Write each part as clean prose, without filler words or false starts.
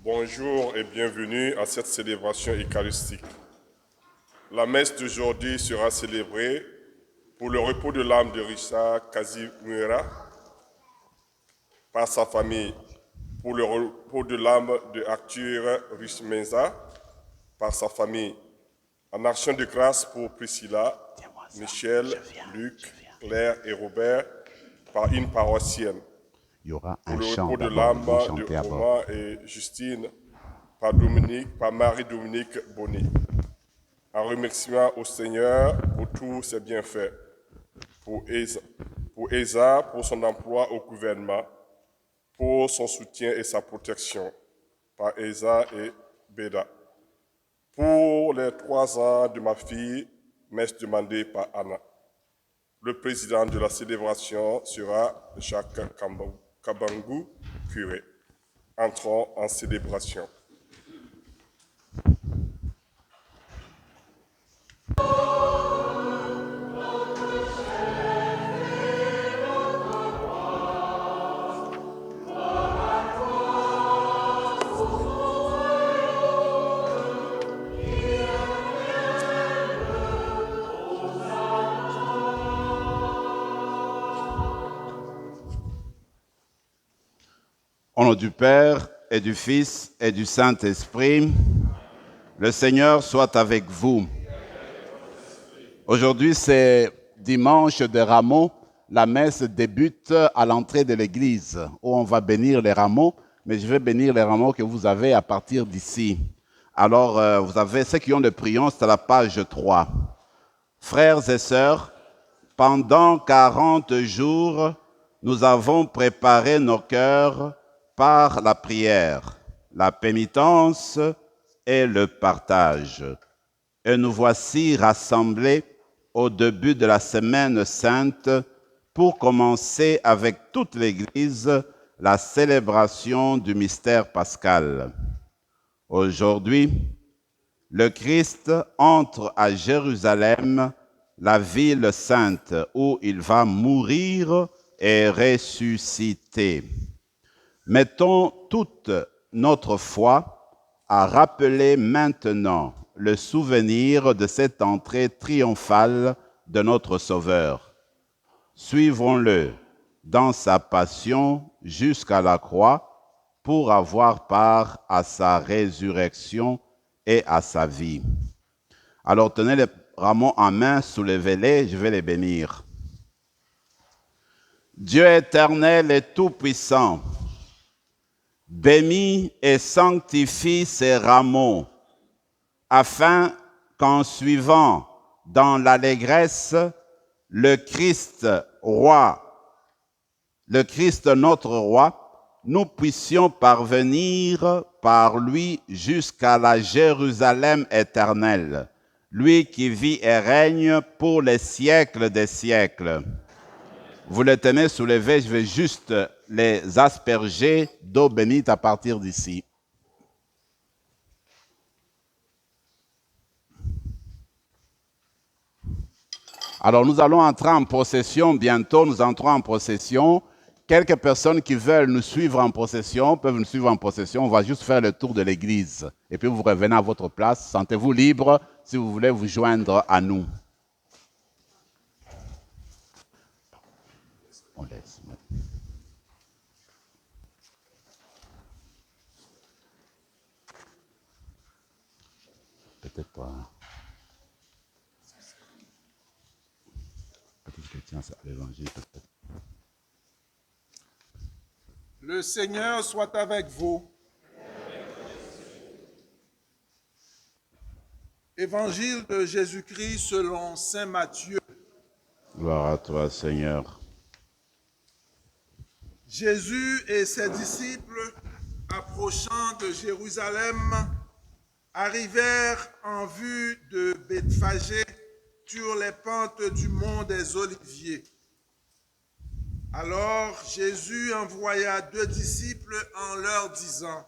Bonjour et bienvenue à cette célébration eucharistique. La messe d'aujourd'hui sera célébrée pour le repos de l'âme de Richard Kazimura par sa famille, pour le repos de l'âme de Arthur Richmenza par sa famille, en action de grâce pour Priscilla, Michel, Luc, Claire et Robert par une paroissienne. Il y aura Pour un le chant repos de d'abord, l'âme ils vont chanter de d'abord. Romain et Justine par Marie-Dominique Bonny. Un remerciement au Seigneur pour tous ses bienfaits, pour Esa, pour son emploi au gouvernement, pour son soutien et sa protection, par Esa et Beda. Pour les 3 ans de ma fille, messe demandée par Anna. Le président de la célébration sera Jacques Kabangu, curé. Entrons en célébration. Au nom du Père et du Fils et du Saint-Esprit, le Seigneur soit avec vous. Aujourd'hui, c'est dimanche de Rameaux. La messe débute à l'entrée de l'église où on va bénir les rameaux, mais je vais bénir les rameaux que vous avez à partir d'ici. Alors, vous avez ceux qui ont le prion, c'est à la page 3. Frères et sœurs, pendant 40 jours, nous avons préparé nos cœurs par la prière, la pénitence et le partage. Et nous voici rassemblés au début de la semaine sainte pour commencer avec toute l'Église la célébration du mystère pascal. Aujourd'hui, le Christ entre à Jérusalem, la ville sainte, où il va mourir et ressusciter. Mettons toute notre foi à rappeler maintenant le souvenir de cette entrée triomphale de notre Sauveur. Suivons-le dans sa passion jusqu'à la croix pour avoir part à sa résurrection et à sa vie. Alors tenez les rameaux en main, soulevez-les, je vais les bénir. Dieu éternel et tout-puissant, bénis et sanctifie ces rameaux, afin qu'en suivant dans l'allégresse le Christ notre roi, nous puissions parvenir par lui jusqu'à la Jérusalem éternelle, lui qui vit et règne pour les siècles des siècles. Vous les tenez soulevés, je vais juste les asperger d'eau bénite à partir d'ici. Alors nous allons entrer en procession bientôt, nous entrons en procession. Quelques personnes qui veulent nous suivre en procession peuvent nous suivre en procession. On va juste faire le tour de l'église. Et puis vous revenez à votre place. Sentez-vous libre si vous voulez vous joindre à nous. On laisse. Peut-être pas. Peut-être que tiens, c'est l'évangile. Le Seigneur soit avec vous. Évangile de Jésus-Christ selon saint Matthieu. Gloire à toi, Seigneur. Jésus et ses disciples, approchant de Jérusalem, arrivèrent en vue de Bethphagée sur les pentes du mont des Oliviers. Alors Jésus envoya 2 disciples en leur disant: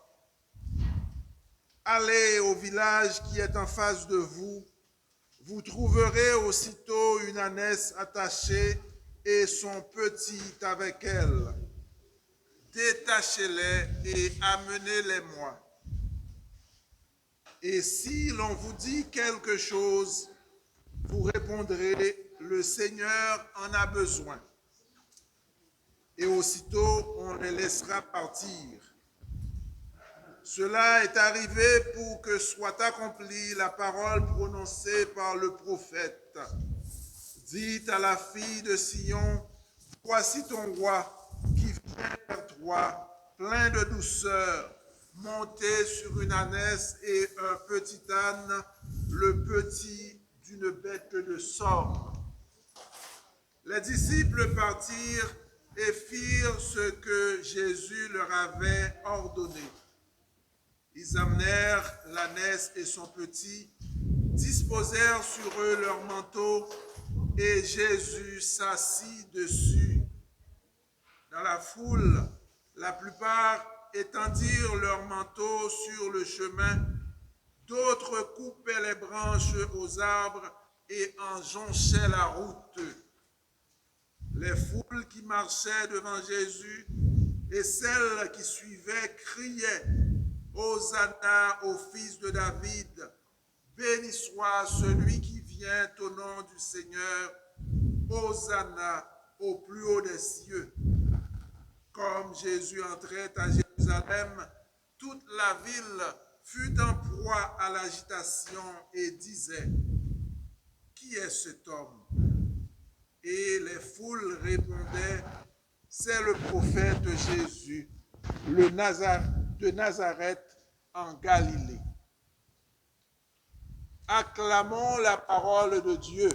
allez au village qui est en face de vous, vous trouverez aussitôt une ânesse attachée et son petit avec elle. Détachez-les et amenez-les-moi. Et si l'on vous dit quelque chose, vous répondrez, le Seigneur en a besoin. Et aussitôt, on les laissera partir. Cela est arrivé pour que soit accomplie la parole prononcée par le prophète. Dites à la fille de Sion, voici ton roi qui vient vers toi, plein de douceur, monté sur une ânesse et un petit âne, le petit d'une bête de somme. Les disciples partirent et firent ce que Jésus leur avait ordonné. Ils amenèrent l'ânesse et son petit, disposèrent sur eux leurs manteaux, et Jésus s'assit dessus. Dans la foule, la plupart étendirent leurs manteaux sur le chemin, d'autres coupaient les branches aux arbres et en jonchaient la route. Les foules qui marchaient devant Jésus et celles qui suivaient criaient, Hosanna au fils de David, béni soit celui qui vient au nom du Seigneur, Hosanna au plus haut des cieux. Comme Jésus entrait à Jérusalem, toute la ville fut en proie à l'agitation et disait, qui est cet homme? Et les foules répondaient, c'est le prophète Jésus, de Nazareth en Galilée. Acclamons la parole de Dieu.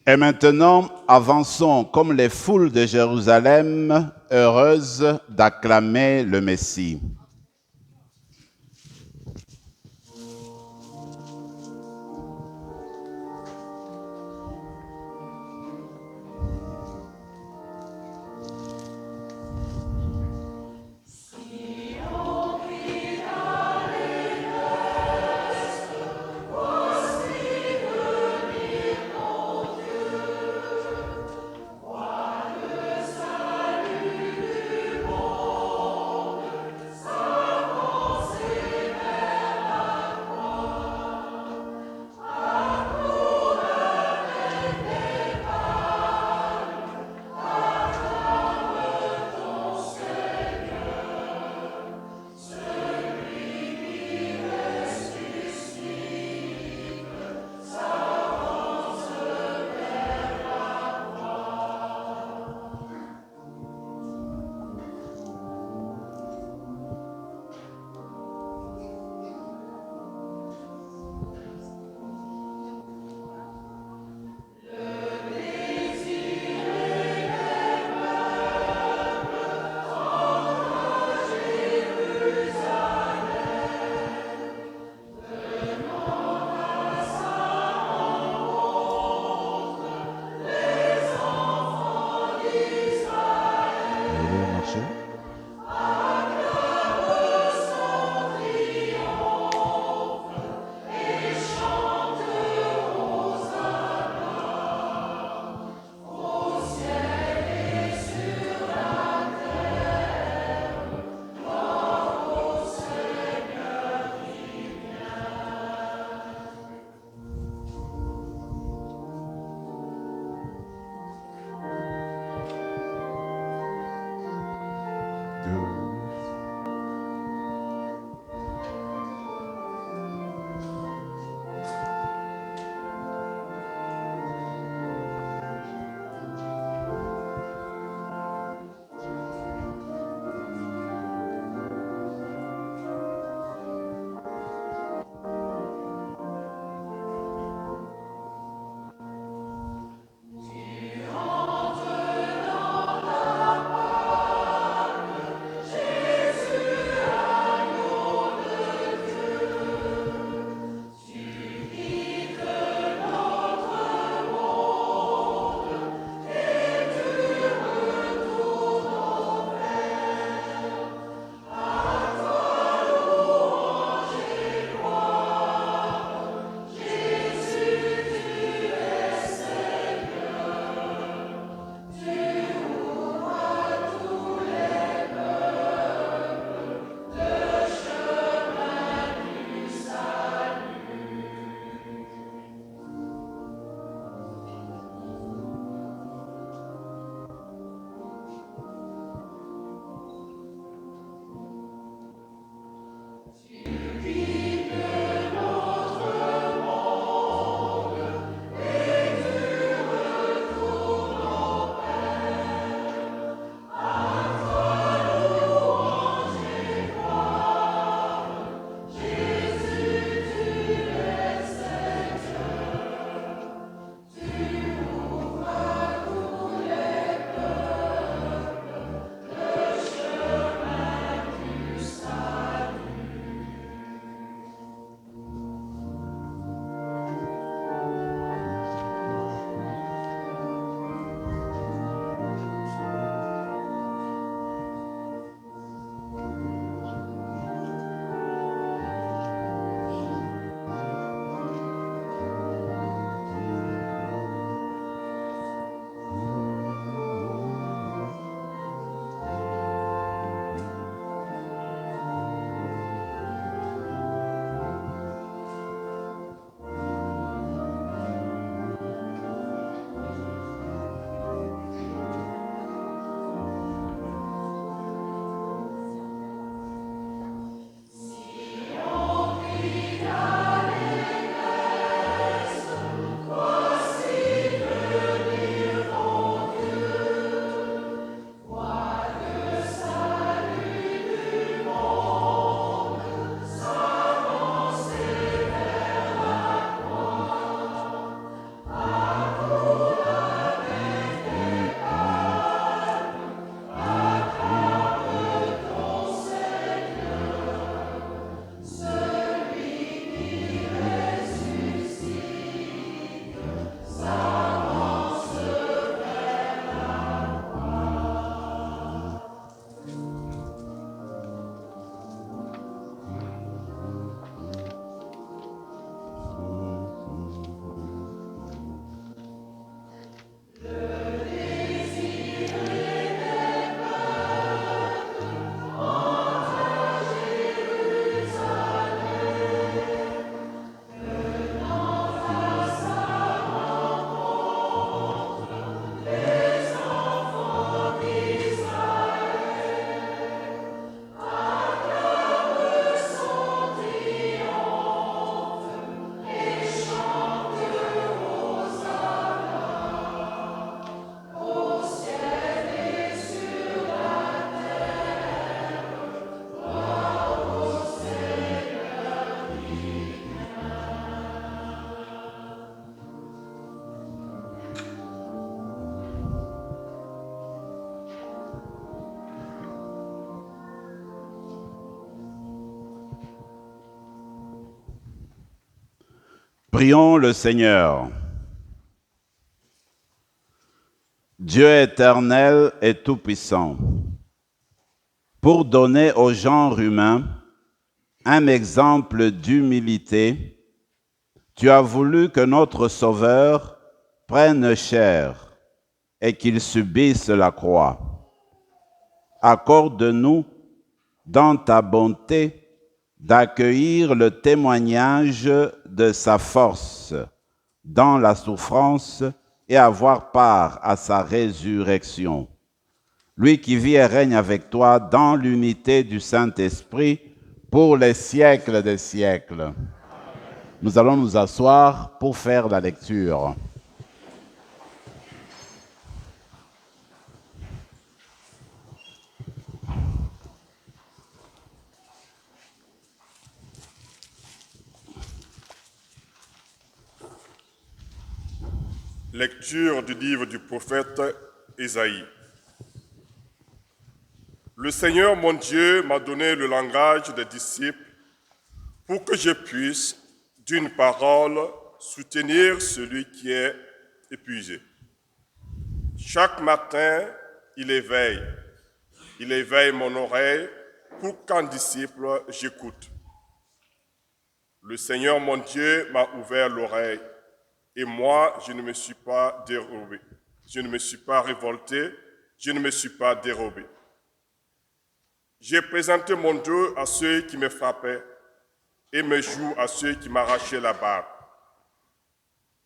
Et maintenant, avançons comme les foules de Jérusalem, heureuses d'acclamer le Messie. Prions le Seigneur. Dieu éternel et tout-puissant, pour donner au genre humain un exemple d'humilité, tu as voulu que notre Sauveur prenne chair et qu'il subisse la croix. Accorde-nous, dans ta bonté, d'accueillir le témoignage de sa force dans la souffrance et avoir part à sa résurrection. Lui qui vit et règne avec toi dans l'unité du Saint-Esprit pour les siècles des siècles. Nous allons nous asseoir pour faire la lecture. Lecture du livre du prophète Ésaïe. Le Seigneur, mon Dieu, m'a donné le langage des disciples pour que je puisse, d'une parole, soutenir celui qui est épuisé. Chaque matin, il éveille mon oreille pour qu'en disciple, j'écoute. Le Seigneur, mon Dieu, m'a ouvert l'oreille. Et moi, je ne me suis pas dérobé. Je ne me suis pas révolté. Je ne me suis pas dérobé. J'ai présenté mon dos à ceux qui me frappaient et mes joues à ceux qui m'arrachaient la barbe.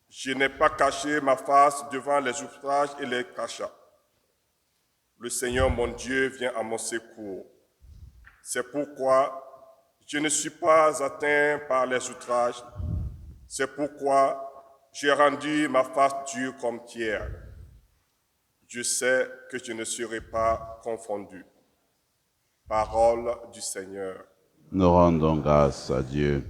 Je n'ai pas caché ma face devant les outrages et les crachats. Le Seigneur, mon Dieu, vient à mon secours. C'est pourquoi je ne suis pas atteint par les outrages. C'est pourquoi j'ai rendu ma face dure comme pierre. Je sais que je ne serai pas confondu. Parole du Seigneur. Nous rendons grâce à Dieu.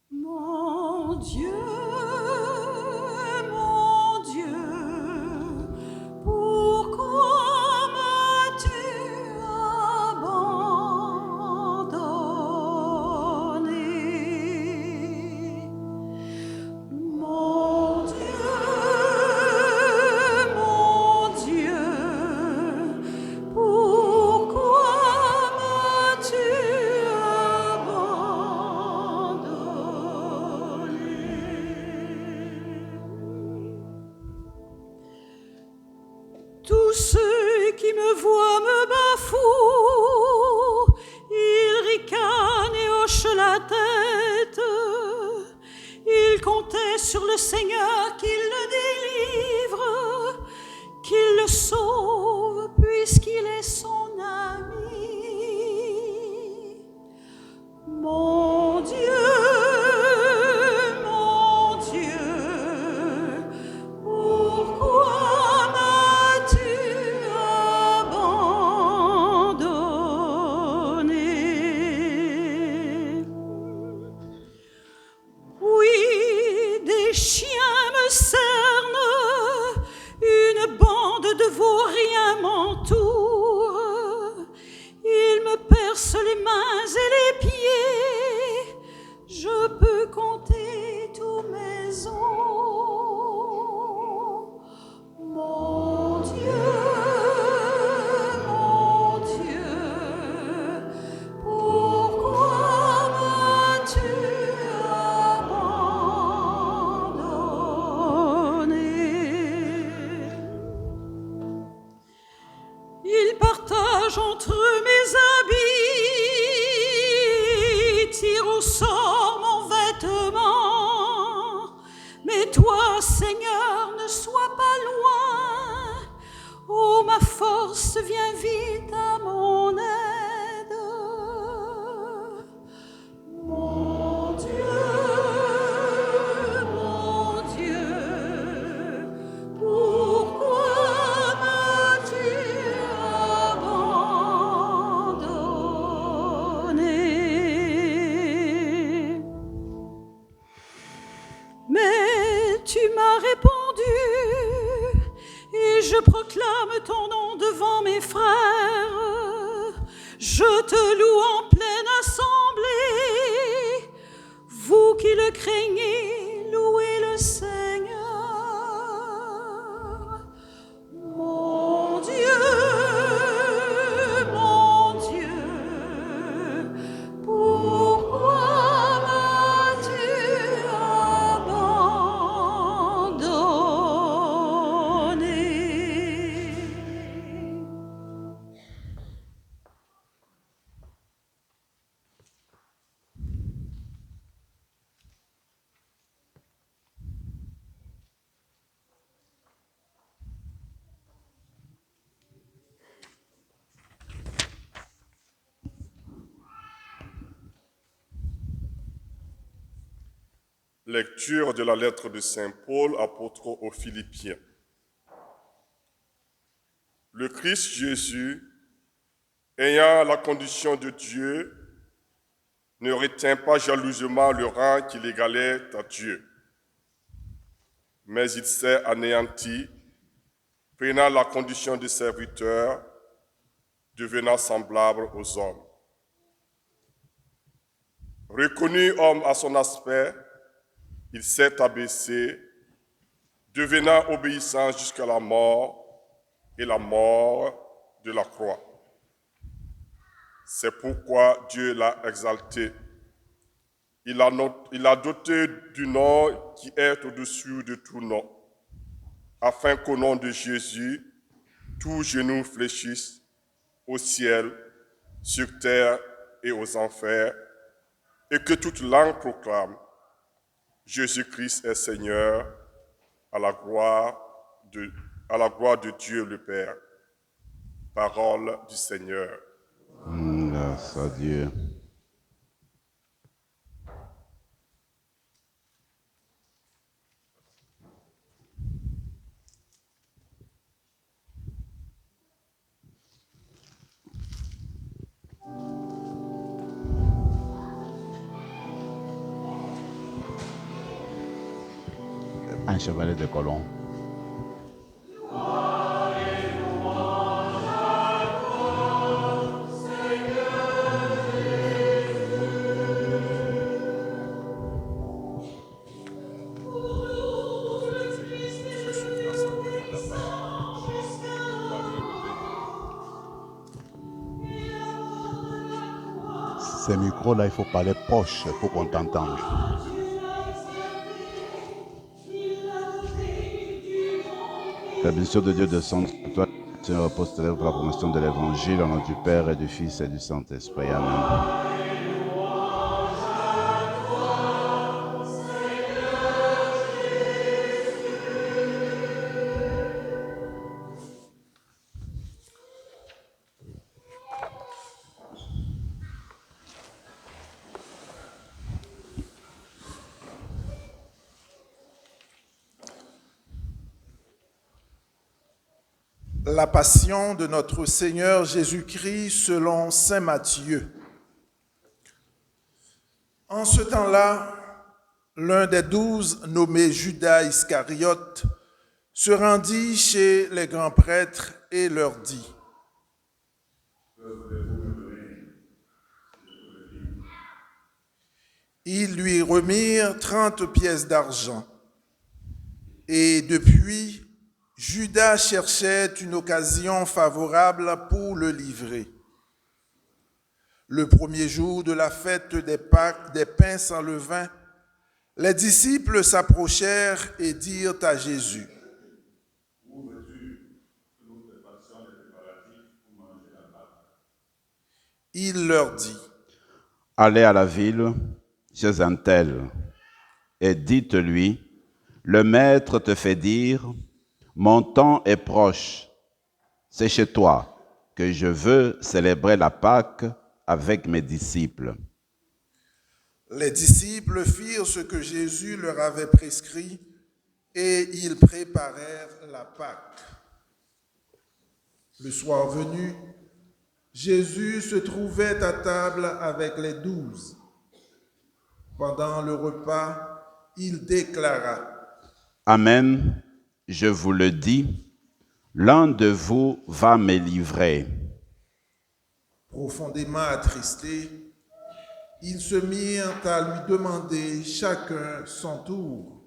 Mon Dieu, pourquoi m'as-tu abandonné? Mon Dieu, pourquoi m'as-tu Tous ceux qui me voient me bafouent, ils ricanent et hochent la tête. Ils comptaient sur le Seigneur qu'il le délivre, qu'il le sauve, puisqu'il est son ami. Mon Dieu, pourquoi chiens me cernent, une bande de vauriens m'entoure. Ils me percent les mains et les pieds, je peux compter tous mes os. Mon Dieu, pourquoi m'as-tu Ils partagent entre mes habits, tirent au sort mon vêtement. Mais toi, Seigneur, ne sois pas loin. Oh, ma force, viens vite à mon aide. tu m'as répondu, et je proclame ton nom devant mes frères. Je te loue en pleine assemblée. Vous qui le craignez, louez le Seigneur. Mon Dieu, pourquoi m'as-tu abandonné? Lecture de la lettre de Saint Paul, apôtre aux Philippiens. Le Christ Jésus, ayant la condition de Dieu, ne retint pas jalousement le rang qui l'égalait à Dieu, mais il s'est anéanti, prenant la condition de serviteur, devenant semblable aux hommes. Reconnu homme à son aspect, il s'est abaissé, devenant obéissant jusqu'à la mort et la mort de la croix. C'est pourquoi Dieu l'a exalté. Il l'a doté du nom qui est au-dessus de tout nom, afin qu'au nom de Jésus, tout genou fléchisse au ciel, sur terre et aux enfers, et que toute langue proclame: Jésus-Christ est Seigneur, à la gloire de Dieu le Père. Parole du Seigneur. Grâce à Dieu. Un chevalet de colomb. Ces micros-là, il faut parler proche pour qu'on t'entende. La bénédiction de Dieu descende sur toi, Seigneur, repose tes lèvres pour la promotion de l'Évangile, au nom du Père et du Fils et du Saint-Esprit. Amen. La passion de notre Seigneur Jésus-Christ selon saint Matthieu. En ce temps-là, l'un des 12, nommé Judas Iscariote, se rendit chez les grands prêtres et leur dit: Ils lui remirent 30 pièces d'argent. Et depuis, Judas cherchait une occasion favorable pour le livrer. Le premier jour de la fête des Pâques, des pains sans levain, les disciples s'approchèrent et dirent à Jésus: Il leur dit: Allez à la ville, chez un tel, et dites-lui: le maître te fait dire, mon temps est proche, c'est chez toi que je veux célébrer la Pâque avec mes disciples. Les disciples firent ce que Jésus leur avait prescrit et ils préparèrent la Pâque. Le soir venu, Jésus se trouvait à table avec les 12. Pendant le repas, il déclara: Amen, je vous le dis, l'un de vous va me livrer. Profondément attristés, ils se mirent à lui demander chacun son tour.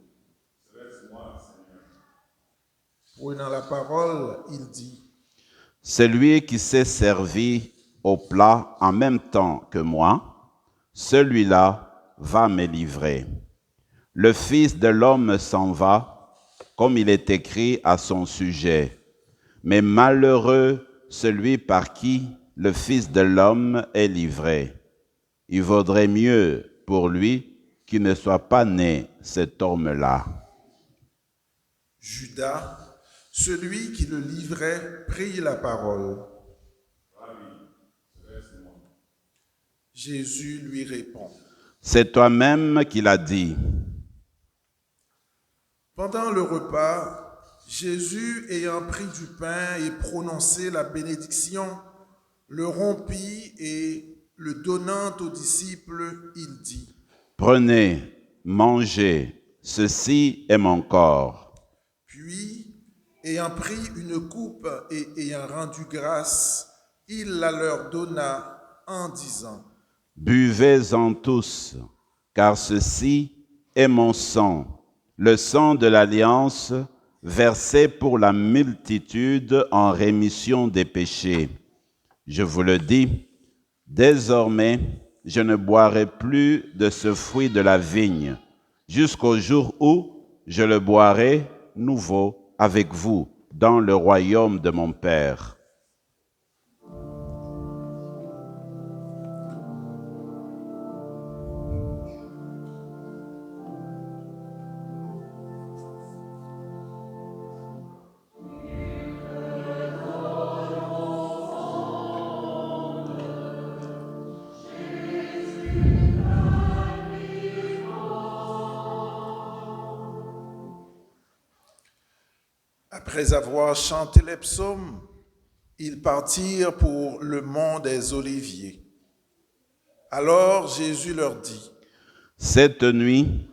Prenant la parole, il dit: Celui qui s'est servi au plat en même temps que moi, celui-là va me livrer. Le Fils de l'homme s'en va, comme il est écrit à son sujet. Mais malheureux celui par qui le Fils de l'homme est livré. Il vaudrait mieux pour lui qu'il ne soit pas né cet homme-là. Judas, celui qui le livrait, prit la parole. Jésus lui répond: C'est toi-même qui l'as dit. Pendant le repas, Jésus, ayant pris du pain et prononcé la bénédiction, le rompit et, le donnant aux disciples, il dit: Prenez, mangez, ceci est mon corps. Puis, ayant pris une coupe et ayant rendu grâce, il la leur donna en disant: Buvez-en tous, car ceci est mon sang, le sang de l'alliance, versé pour la multitude en rémission des péchés. Je vous le dis, désormais, je ne boirai plus de ce fruit de la vigne, jusqu'au jour où je le boirai nouveau avec vous dans le royaume de mon Père. Après avoir chanté les psaumes, ils partirent pour le mont des Oliviers. Alors Jésus leur dit: Cette nuit,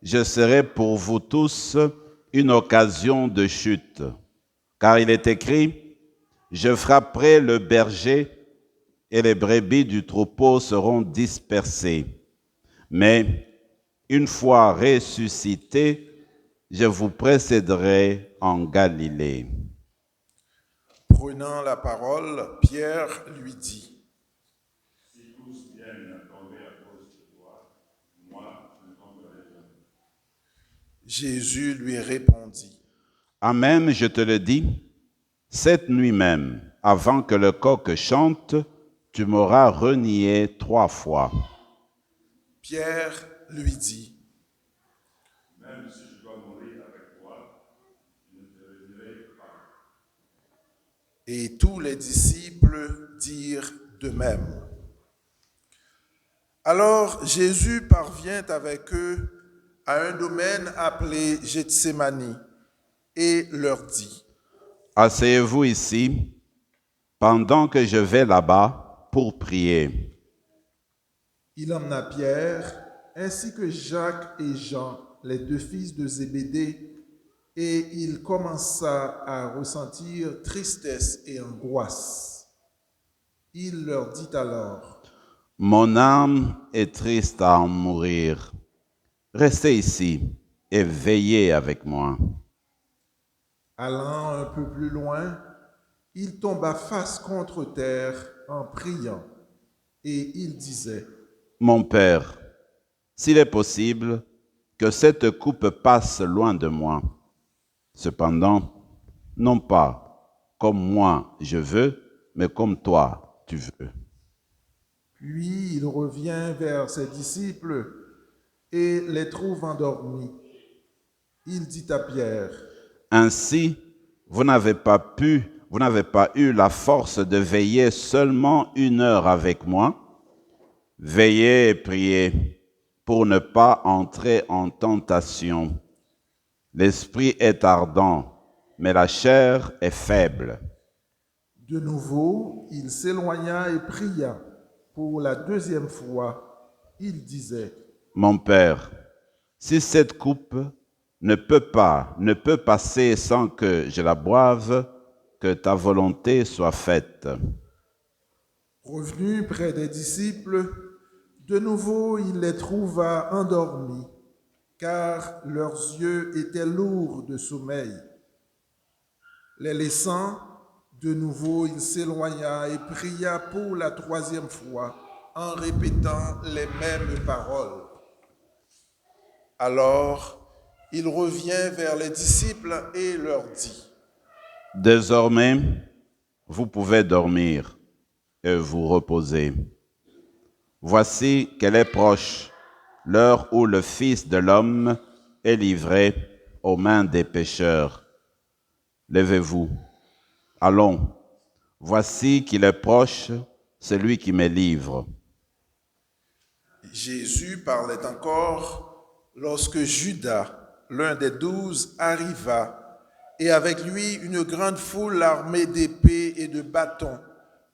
je serai pour vous tous une occasion de chute, car il est écrit, je frapperai le berger et les brebis du troupeau seront dispersées. Mais une fois ressuscité, je vous précéderai en Galilée. Prenant la parole, Pierre lui dit: Jésus lui répondit: Amen, je te le dis, cette nuit même, avant que le coq chante, tu m'auras renié 3 fois. Pierre lui dit: Même si je dois mourir avec toi, je ne te renierai pas. Et tous les disciples dirent de même. Alors Jésus parvient avec eux à un domaine appelé Gethsémani et leur dit: Asseyez-vous ici, pendant que je vais là-bas pour prier. Il emmena Pierre, ainsi que Jacques et Jean, les 2 fils de Zébédée, et il commença à ressentir tristesse et angoisse. Il leur dit alors: Mon âme est triste à en mourir. Restez ici et veillez avec moi. Allant un peu plus loin, il tomba face contre terre en priant, et il disait: Mon Père, s'il est possible, que cette coupe passe loin de moi. Cependant, non pas comme moi je veux, mais comme toi tu veux. Puis il revient vers ses disciples et les trouve endormis. Il dit à Pierre: Ainsi, vous n'avez pas eu la force de veiller seulement 1 heure avec moi. Veillez et priez pour ne pas entrer en tentation. L'esprit est ardent, mais la chair est faible. De nouveau, il s'éloigna et pria. Pour la 2e fois, il disait: Mon Père, si cette coupe ne peut passer sans que je la boive, que ta volonté soit faite. » Revenu près des disciples, de nouveau il les trouva endormis, car leurs yeux étaient lourds de sommeil. Les laissant, de nouveau il s'éloigna et pria pour la troisième fois, en répétant les mêmes paroles. Alors, il revient vers les disciples et leur dit: « Désormais, vous pouvez dormir et vous reposer. Voici qu'elle est proche, l'heure où le Fils de l'homme est livré aux mains des pécheurs. Levez-vous, allons, voici qu'il est proche, celui qui me livre. » Jésus parlait encore lorsque Judas, l'un des 12, arriva, et avec lui une grande foule armée d'épées et de bâtons,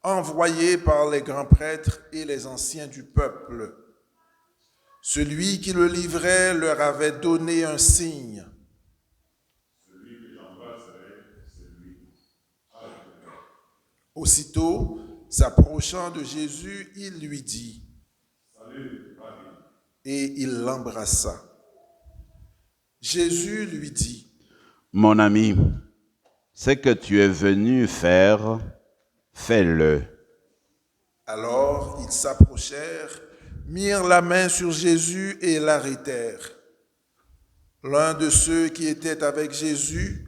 envoyés par les grands prêtres et les anciens du peuple. Celui qui le livrait leur avait donné un signe. Aussitôt, s'approchant de Jésus, il lui dit: Salut, et il l'embrassa. Jésus lui dit: Mon ami, ce que tu es venu faire, fais-le. Alors ils s'approchèrent, mirent la main sur Jésus et l'arrêtèrent. L'un de ceux qui étaient avec Jésus,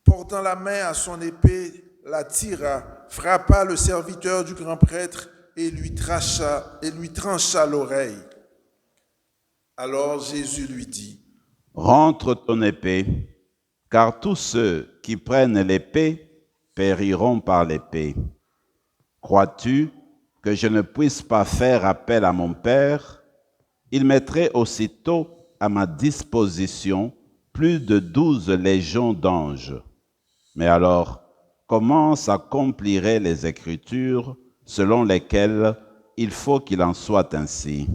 portant la main à son épée, la tira, frappa le serviteur du grand prêtre et lui trancha l'oreille. Alors Jésus lui dit: Rentre ton épée, car tous ceux qui prennent l'épée périront par l'épée. Crois-tu que je ne puisse pas faire appel à mon Père? Il mettrait aussitôt à ma disposition plus de 12 légions d'anges. Mais alors, comment s'accompliraient les Écritures selon lesquelles il faut qu'il en soit ainsi?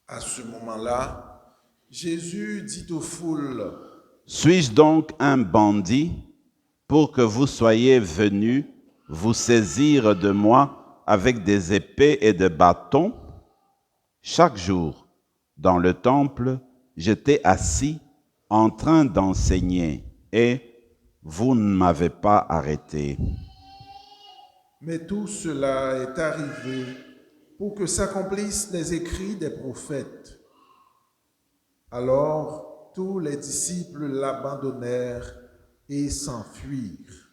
À ce moment-là, Jésus dit aux foules: Suis-je donc un bandit pour que vous soyez venus vous saisir de moi avec des épées et des bâtons? Chaque jour, dans le temple, j'étais assis en train d'enseigner et vous ne m'avez pas arrêté. Mais tout cela est arrivé pour que s'accomplissent les écrits des prophètes. Alors tous les disciples l'abandonnèrent et s'enfuirent.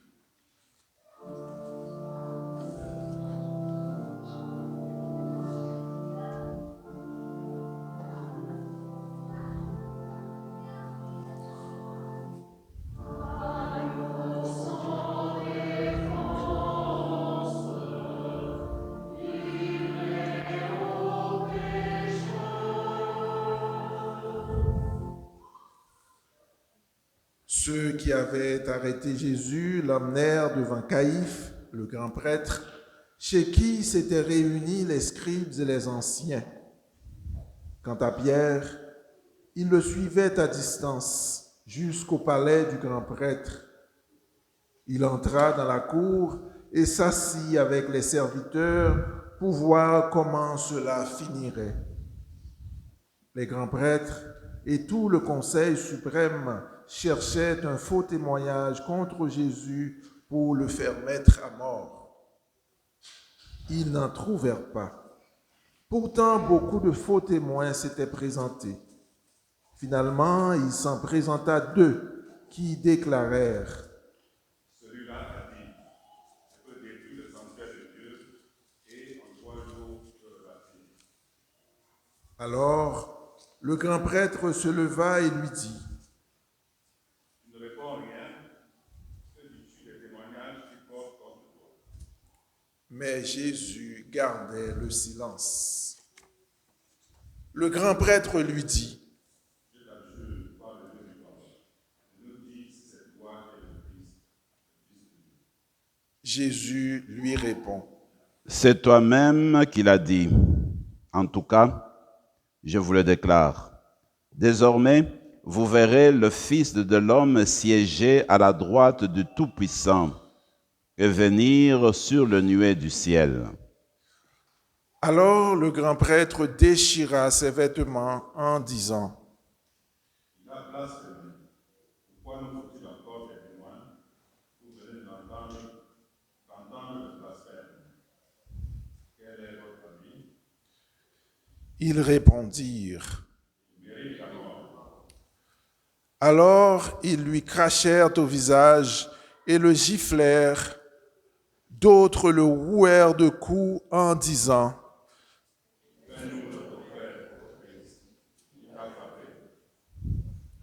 Ceux qui avaient arrêté Jésus l'emmenèrent devant Caïphe, le grand prêtre, chez qui s'étaient réunis les scribes et les anciens. Quant à Pierre, il le suivait à distance jusqu'au palais du grand prêtre. Il entra dans la cour et s'assit avec les serviteurs pour voir comment cela finirait. Les grands prêtres et tout le conseil suprême cherchaient un faux témoignage contre Jésus pour le faire mettre à mort. Ils n'en trouvèrent pas. Pourtant, beaucoup de faux témoins s'étaient présentés. Finalement, il s'en présenta 2 qui déclarèrent: Celui-là a dit, je peux détruire le sanctuaire de Dieu et en 3 jours je le bâtis. Alors, le grand prêtre se leva et lui dit: Tu ne réponds rien, c'est des témoignages qui portent contre toi. Mais Jésus gardait le silence. Le grand prêtre lui dit: Je t'assure par le Dieu vivant, nous dis si c'est toi qui es le Christ. Jésus lui répond: C'est toi-même qui l'as dit. En tout cas, je vous le déclare. Désormais, vous verrez le Fils de l'homme siéger à la droite du Tout-Puissant et venir sur le nuée du ciel. Alors le grand prêtre déchira ses vêtements en disant, ils répondirent. Alors ils lui crachèrent au visage et le giflèrent. D'autres le rouèrent de coups en disant,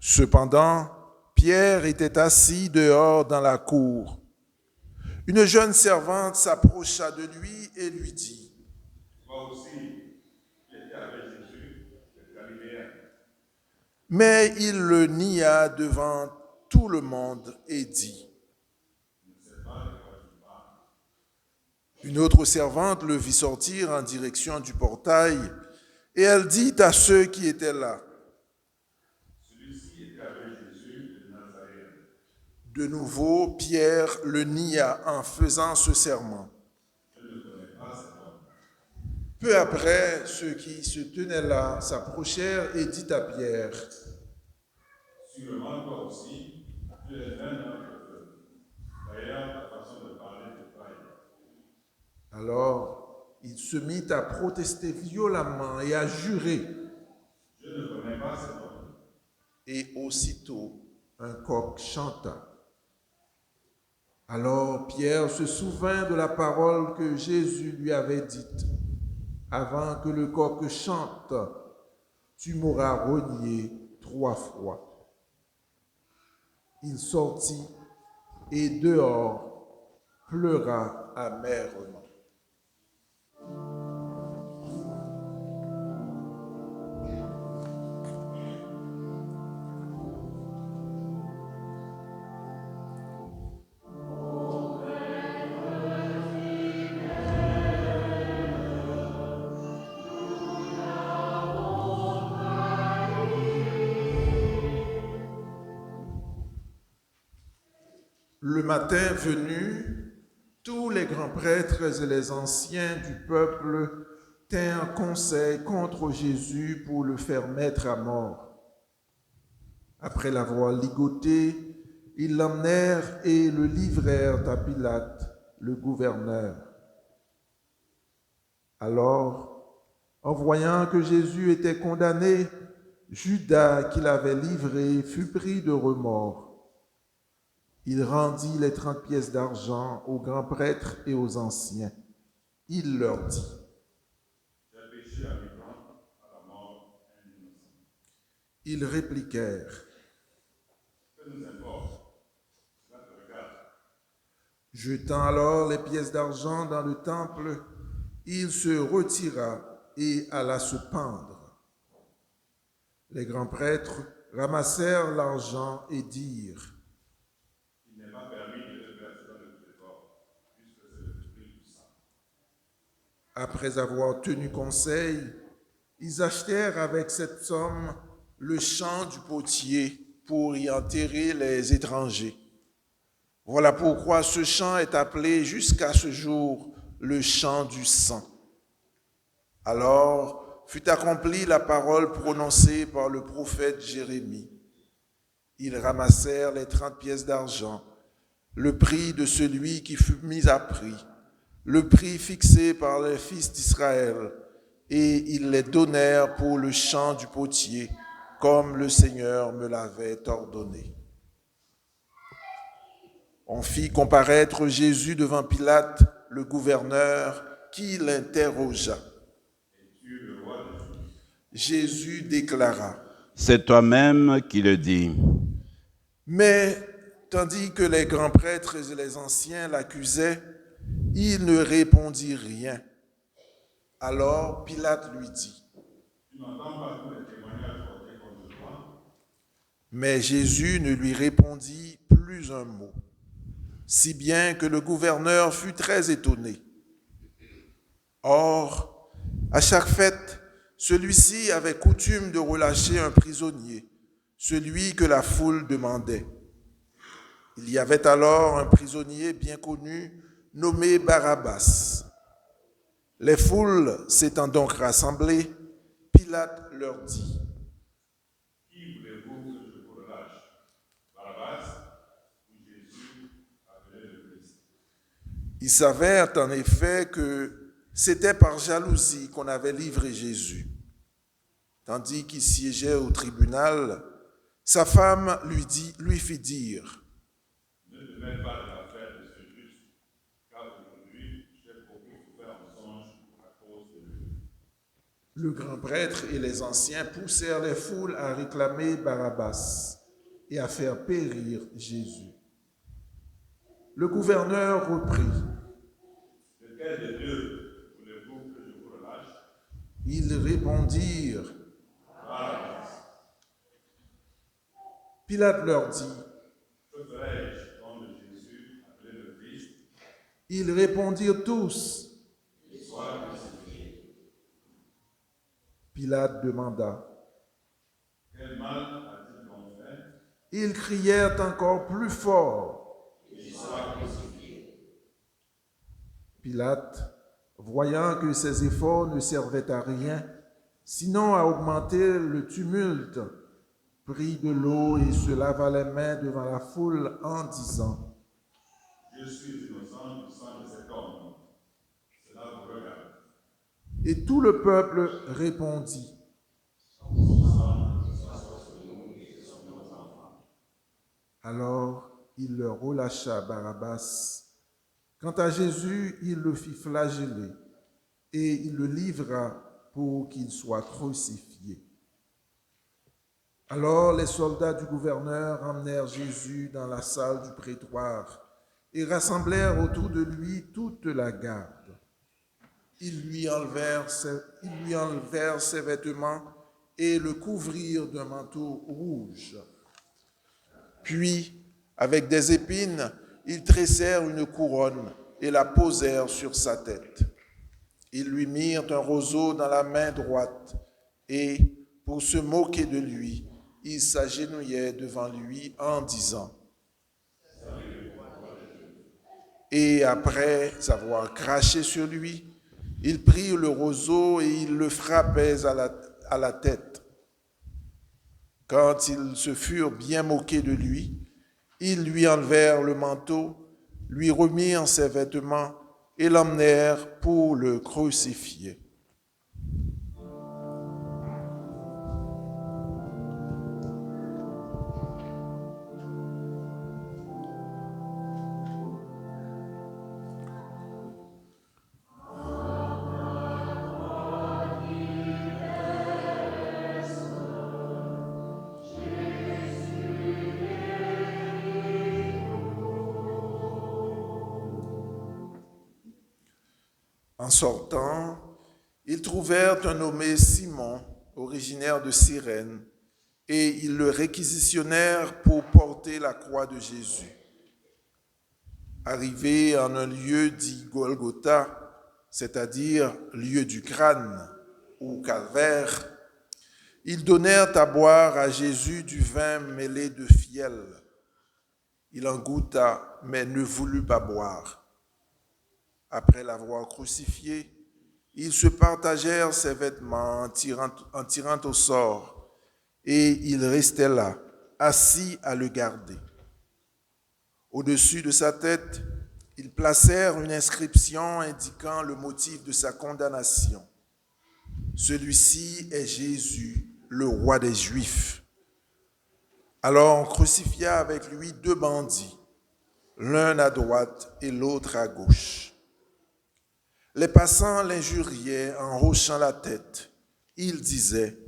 cependant, Pierre était assis dehors dans la cour. Une jeune servante s'approcha de lui et lui dit, mais il le nia devant tout le monde et dit, une autre servante le vit sortir en direction du portail et elle dit à ceux qui étaient là, de nouveau, Pierre le nia en faisant ce serment. Peu après, ceux qui se tenaient là s'approchèrent et dit à Pierre, sûrement toi aussi, tu es l'un d'entre eux. D'ailleurs, ta façon de parler te trahit. Alors, il se mit à protester violemment et à jurer. Je ne connais pas cet homme. Et aussitôt, un coq chanta. Alors Pierre se souvint de la parole que Jésus lui avait dite. Avant que le coq chante, tu m'auras renié 3 fois. Il sortit et dehors pleura amèrement. Le matin venu, tous les grands prêtres et les anciens du peuple tinrent conseil contre Jésus pour le faire mettre à mort. Après l'avoir ligoté, ils l'emmenèrent et le livrèrent à Pilate, le gouverneur. Alors, en voyant que Jésus était condamné, Judas, qui l'avait livré, fut pris de remords. Il rendit les 30 pièces d'argent aux grands prêtres et aux anciens. Il leur dit, j'ai péché à la mort un innocent. Ils répliquèrent, que nous importe, cela te regarde. Jetant alors les pièces d'argent dans le temple, il se retira et alla se pendre. Les grands prêtres ramassèrent l'argent et dirent, après avoir tenu conseil, ils achetèrent avec cette somme le champ du potier pour y enterrer les étrangers. Voilà pourquoi ce champ est appelé jusqu'à ce jour le champ du sang. Alors fut accomplie la parole prononcée par le prophète Jérémie. Ils ramassèrent les 30 pièces d'argent, le prix de celui qui fut mis à prix, le prix fixé par les fils d'Israël, et ils les donnèrent pour le champ du potier, comme le Seigneur me l'avait ordonné. On fit comparaître Jésus devant Pilate, le gouverneur, qui l'interrogea. Es-tu le roi des Juifs ? Jésus déclara, c'est toi-même qui le dis. Mais, tandis que les grands prêtres et les anciens l'accusaient, il ne répondit rien. Alors Pilate lui dit, tu n'entends pas tous les témoignages portés contre toi? Mais Jésus ne lui répondit plus un mot, si bien que le gouverneur fut très étonné. Or, à chaque fête, celui-ci avait coutume de relâcher un prisonnier, celui que la foule demandait. Il y avait alors un prisonnier bien connu nommé Barabbas. Les foules s'étant donc rassemblées, Pilate leur dit: Qui voulez-vous que je vous relâche, Barabbas ou Jésus, appelé le Christ? Ils savaient en effet que c'était par jalousie qu'on avait livré Jésus. Tandis qu'il siégeait au tribunal, sa femme lui fit dire: Ne te mêle pas de l'affaire de ce juste, car aujourd'hui j'ai beaucoup souffert en songe à cause de lui. Le grand prêtre et les anciens poussèrent les foules à réclamer Barabbas et à faire périr Jésus. Le gouverneur reprit: Lequel des deux voulez-vous que je vous relâche? Ils répondirent: Barabbas. Pilate leur dit: Que ferai-je donc de Jésus, appelé le Christ? Ils répondirent tous. Qu'il soit crucifié. Pilate demanda. Quel mal a-t-il donc fait? Ils crièrent encore plus fort. Qu'il soit crucifié. Pilate, voyant que ses efforts ne servaient à rien, sinon à augmenter le tumulte, prit de l'eau et se lava les mains devant la foule en disant: Je suis innocent du sang de cet homme. Cela vous regarde. Et tout le peuple répondit. Alors il leur relâcha Barabbas. Quant à Jésus, il le fit flageller et il le livra pour qu'il soit crucifié. Alors les soldats du gouverneur emmenèrent Jésus dans la salle du prétoire et rassemblèrent autour de lui toute la garde. Ils lui enlevèrent ses vêtements et le couvrirent d'un manteau rouge. Puis, avec des épines, ils tressèrent une couronne et la posèrent sur sa tête. Ils lui mirent un roseau dans la main droite et, pour se moquer de lui, ils s'agenouillaient devant lui en disant: Et après avoir craché sur lui, ils prirent le roseau et ils le frappaient à la tête. Quand ils se furent bien moqués de lui, ils lui enlevèrent le manteau, lui remirent ses vêtements et l'emmenèrent pour le crucifier. En sortant, ils trouvèrent un nommé Simon, originaire de Cyrène, et ils le réquisitionnèrent pour porter la croix de Jésus. Arrivés en un lieu dit Golgotha, c'est-à-dire lieu du crâne ou calvaire, ils donnèrent à boire à Jésus du vin mêlé de fiel. Il en goûta, mais ne voulut pas boire. Après l'avoir crucifié, ils se partagèrent ses vêtements en tirant au sort, et il restait là, assis à le garder. Au-dessus de sa tête, ils placèrent une inscription indiquant le motif de sa condamnation. Celui-ci est Jésus, le roi des Juifs. Alors on crucifia avec lui 2 bandits, l'un à droite et l'autre à gauche. Les passants l'injuriaient en hochant la tête. Ils disaient: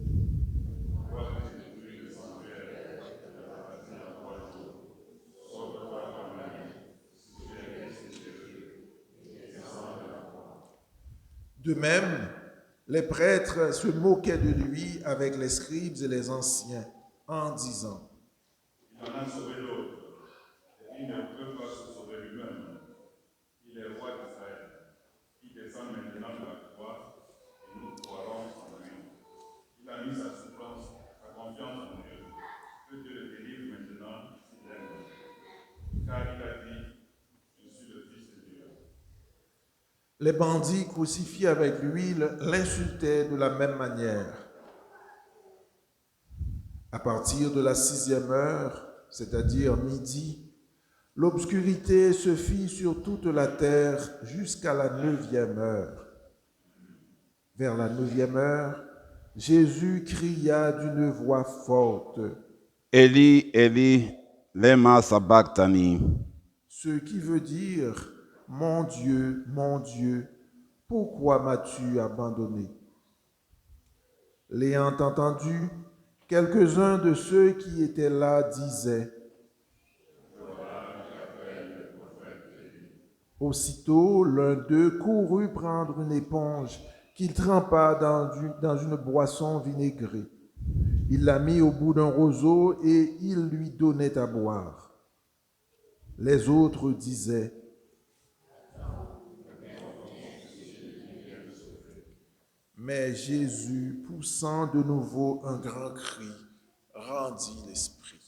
De même, les prêtres se moquaient de lui avec les scribes et les anciens, en disant: Il en a sauvé l'autre, et il ne peut pas se sauver lui-même. Il est roi d'Israël. Il descend maintenant de la croix, et nous croirons en lui. Il a mis sa confiance en Dieu. Que Les bandits crucifiés avec lui l'insultaient de la même manière. À partir de la 6e heure, c'est-à-dire midi, l'obscurité se fit sur toute la terre jusqu'à la 9e heure. Vers la 9e heure, Jésus cria d'une voix forte, « Eli, Eli, lema sabachthani » ce qui veut dire « Mon Dieu, pourquoi m'as-tu abandonné ?» L'ayant entendu, quelques-uns de ceux qui étaient là disaient, aussitôt, l'un d'eux courut prendre une éponge qu'il trempa dans une boisson vinaigrée. Il la mit au bout d'un roseau et il lui donnait à boire. Les autres disaient, mais Jésus, poussant de nouveau un grand cri, rendit l'esprit.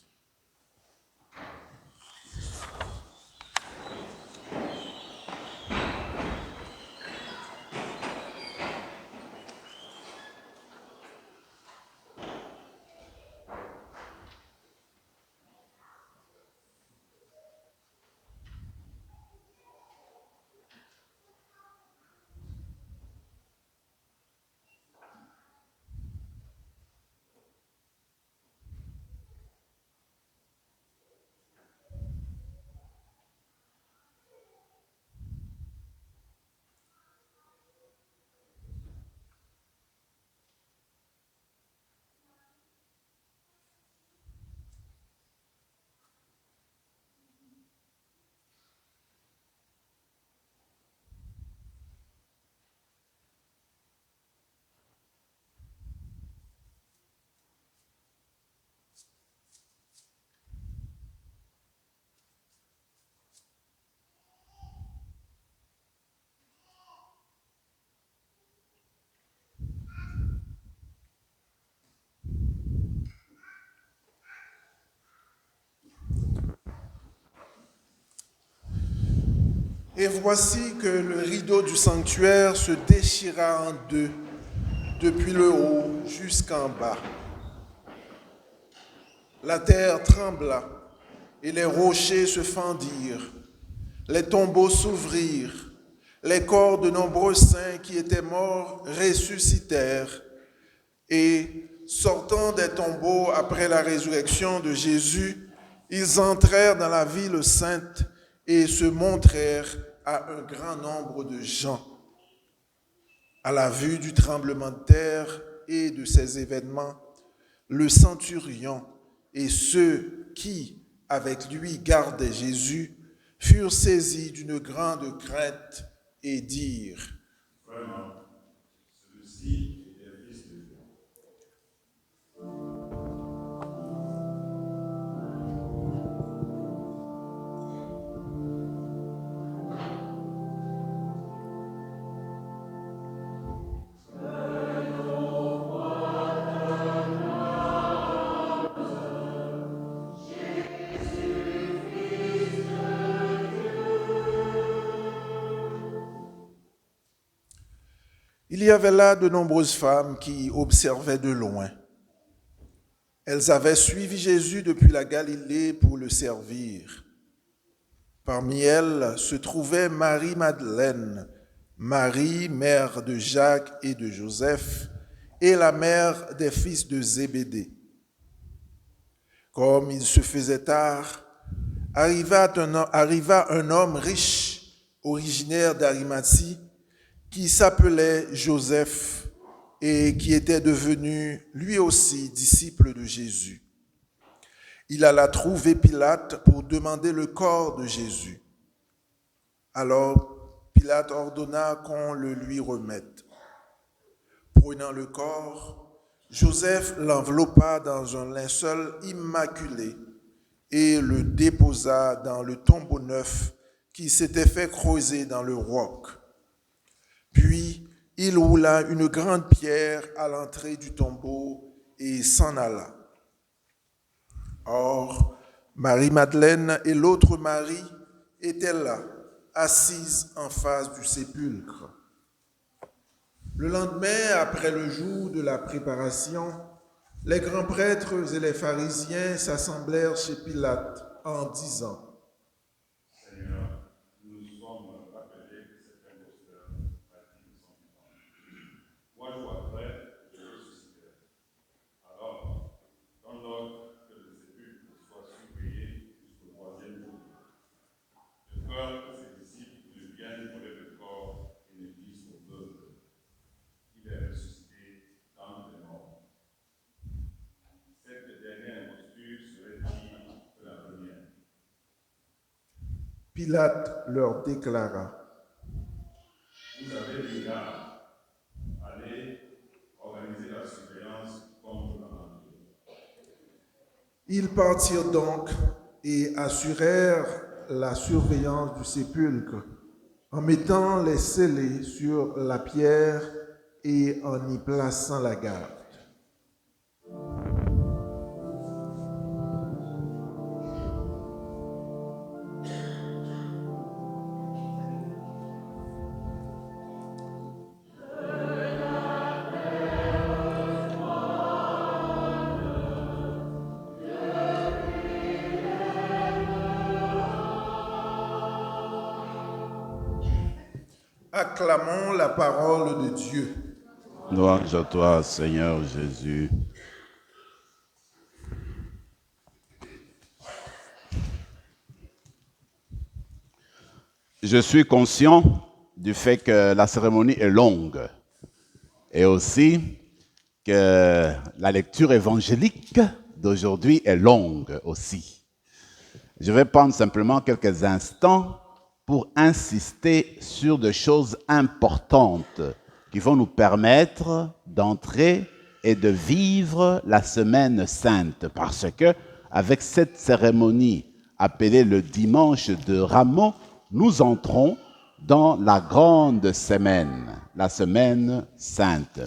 Et voici que le rideau du sanctuaire se déchira en deux, depuis le haut jusqu'en bas. La terre trembla et les rochers se fendirent. Les tombeaux s'ouvrirent. Les corps de nombreux saints qui étaient morts ressuscitèrent. Et sortant des tombeaux après la résurrection de Jésus, ils entrèrent dans la ville sainte et se montrèrent à un grand nombre de gens. À la vue du tremblement de terre et de ces événements, le centurion et ceux qui, avec lui, gardaient Jésus, furent saisis d'une grande crainte et dirent, « Vraiment, celui-ci était le Fils de Dieu. » Il y avait là de nombreuses femmes qui observaient de loin. Elles avaient suivi Jésus depuis la Galilée pour le servir. Parmi elles se trouvait Marie-Madeleine, Marie, mère de Jacques et de Joseph, et la mère des fils de Zébédée. Comme il se faisait tard, arriva un homme riche, originaire d'Arimathie, qui s'appelait Joseph et qui était devenu lui aussi disciple de Jésus. Il alla trouver Pilate pour demander le corps de Jésus. Alors Pilate ordonna qu'on le lui remette. Prenant le corps, Joseph l'enveloppa dans un linceul immaculé et le déposa dans le tombeau neuf qui s'était fait creuser dans le roc. Puis, il roula une grande pierre à l'entrée du tombeau et s'en alla. Or, Marie-Madeleine et l'autre Marie étaient là assise en face du sépulcre. Le lendemain, après le jour de la préparation, les grands prêtres et les pharisiens s'assemblèrent chez Pilate en disant: Seigneur, nous sommes rappelés que cet imposteur a dit de son vivant. 3 jours après, je ressusciterai. Alors, donne l'ordre que le sépulcre soit surveillé jusqu'au 3e jour. De peur que ses disciples ne viennent voler le corps et ne disent au peuple: il est ressuscité dans les morts. Cette dernière imposture serait pire que la première. Pilate leur déclara: Vous avez du garde. Allez organiser la surveillance contre la nature. Ils partirent donc et assurèrent la surveillance du sépulcre en mettant les scellés sur la pierre et en y plaçant la garde. Acclamons la parole de Dieu. Gloire à toi, Seigneur Jésus. Je suis conscient du fait que la cérémonie est longue et aussi que la lecture évangélique d'aujourd'hui est longue aussi. Je vais prendre simplement quelques instants pour insister sur des choses importantes qui vont nous permettre d'entrer et de vivre la semaine sainte. Parce que, avec cette cérémonie appelée le dimanche de Rameaux, nous entrons dans la grande semaine, la semaine sainte.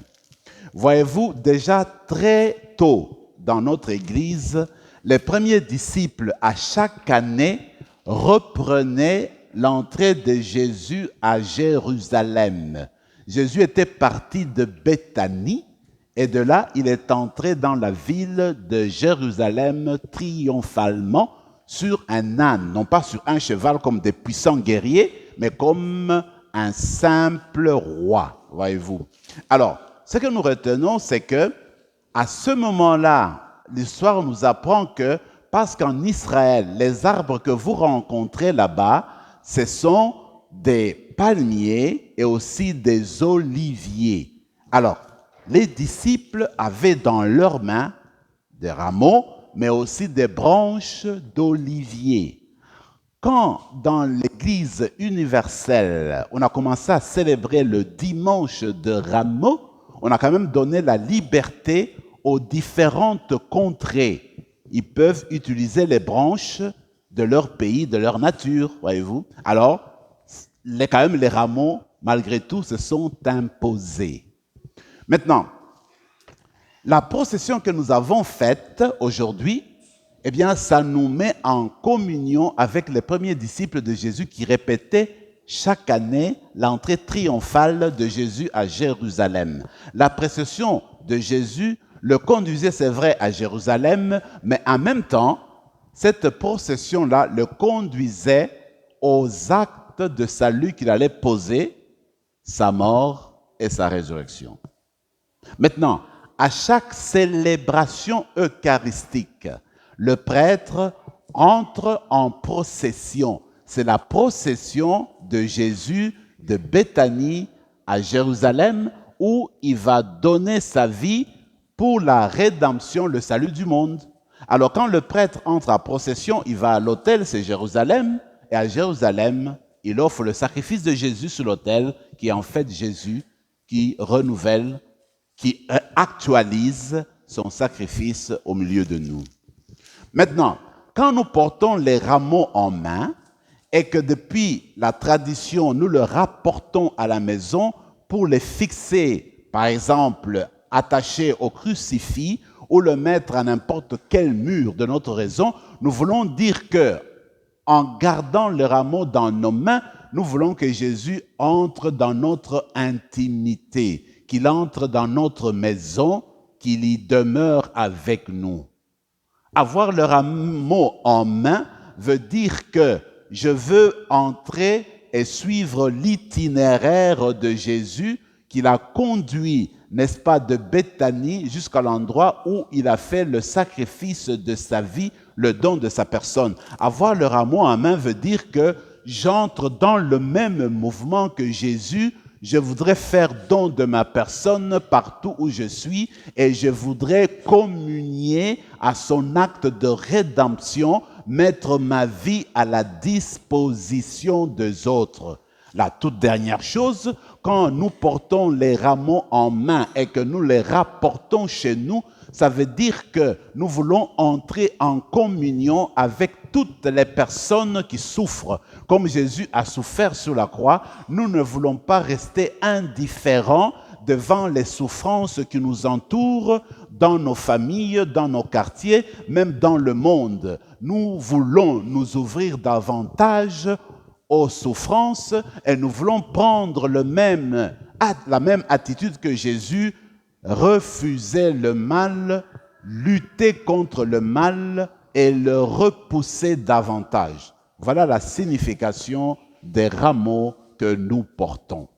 Voyez-vous, déjà très tôt dans notre Église, les premiers disciples à chaque année reprenaient l'entrée de Jésus à Jérusalem. Jésus était parti de Béthanie et de là, il est entré dans la ville de Jérusalem triomphalement sur un âne, non pas sur un cheval comme des puissants guerriers, mais comme un simple roi, voyez-vous. Alors, ce que nous retenons, c'est que à ce moment-là, l'histoire nous apprend que parce qu'en Israël, les arbres que vous rencontrez là-bas, ce sont des palmiers et aussi des oliviers. Alors, les disciples avaient dans leurs mains des rameaux, mais aussi des branches d'olivier. Quand dans l'Église universelle, on a commencé à célébrer le dimanche de Rameaux, on a quand même donné la liberté aux différentes contrées. Ils peuvent utiliser les branches de leur pays, de leur nature, voyez-vous. Alors, quand même, les rameaux, malgré tout, se sont imposés. Maintenant, la procession que nous avons faite aujourd'hui, eh bien, ça nous met en communion avec les premiers disciples de Jésus qui répétaient chaque année l'entrée triomphale de Jésus à Jérusalem. La procession de Jésus le conduisait, c'est vrai, à Jérusalem, mais en même temps, cette procession-là le conduisait aux actes de salut qu'il allait poser, sa mort et sa résurrection. Maintenant, à chaque célébration eucharistique, le prêtre entre en procession. C'est la procession de Jésus de Béthanie à Jérusalem où il va donner sa vie pour la rédemption, le salut du monde. Alors quand le prêtre entre en procession, il va à l'autel, c'est Jérusalem, et à Jérusalem, il offre le sacrifice de Jésus sur l'autel, qui est en fait Jésus qui renouvelle, qui actualise son sacrifice au milieu de nous. Maintenant, quand nous portons les rameaux en main et que depuis la tradition, nous le rapportons à la maison pour les fixer, par exemple, attachés au crucifix ou le mettre à n'importe quel mur de notre raison, nous voulons dire que, en gardant le rameau dans nos mains, nous voulons que Jésus entre dans notre intimité, qu'il entre dans notre maison, qu'il y demeure avec nous. Avoir le rameau en main veut dire que je veux entrer et suivre l'itinéraire de Jésus qu'il a conduit, n'est-ce pas, de Béthanie jusqu'à l'endroit où il a fait le sacrifice de sa vie, le don de sa personne. Avoir le rameau en main veut dire que j'entre dans le même mouvement que Jésus. Je voudrais faire don de ma personne partout où je suis et je voudrais communier à son acte de rédemption, mettre ma vie à la disposition des autres. La toute dernière chose, quand nous portons les rameaux en main et que nous les rapportons chez nous, ça veut dire que nous voulons entrer en communion avec toutes les personnes qui souffrent. Comme Jésus a souffert sur la croix, nous ne voulons pas rester indifférents devant les souffrances qui nous entourent dans nos familles, dans nos quartiers, même dans le monde. Nous voulons nous ouvrir davantage aux souffrances et nous voulons prendre la même attitude que Jésus, refuser le mal, lutter contre le mal et le repousser davantage. Voilà la signification des rameaux que nous portons.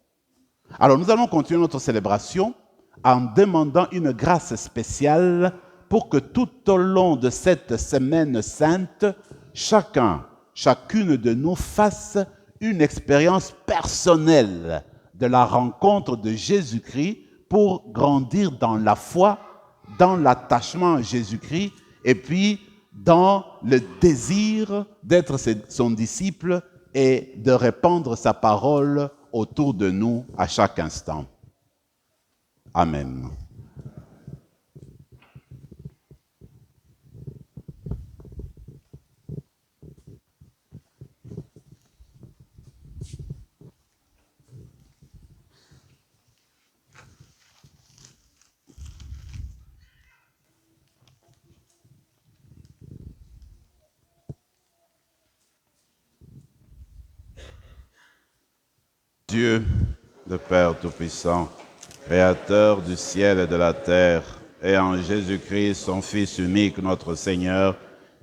Alors nous allons continuer notre célébration en demandant une grâce spéciale pour que tout au long de cette semaine sainte, chacune de nous fasse une expérience personnelle de la rencontre de Jésus-Christ pour grandir dans la foi, dans l'attachement à Jésus-Christ et puis dans le désir d'être son disciple et de répandre sa parole autour de nous à chaque instant. Amen. Dieu, le Père Tout-Puissant, Créateur du ciel et de la terre, et en Jésus-Christ, son Fils unique, notre Seigneur,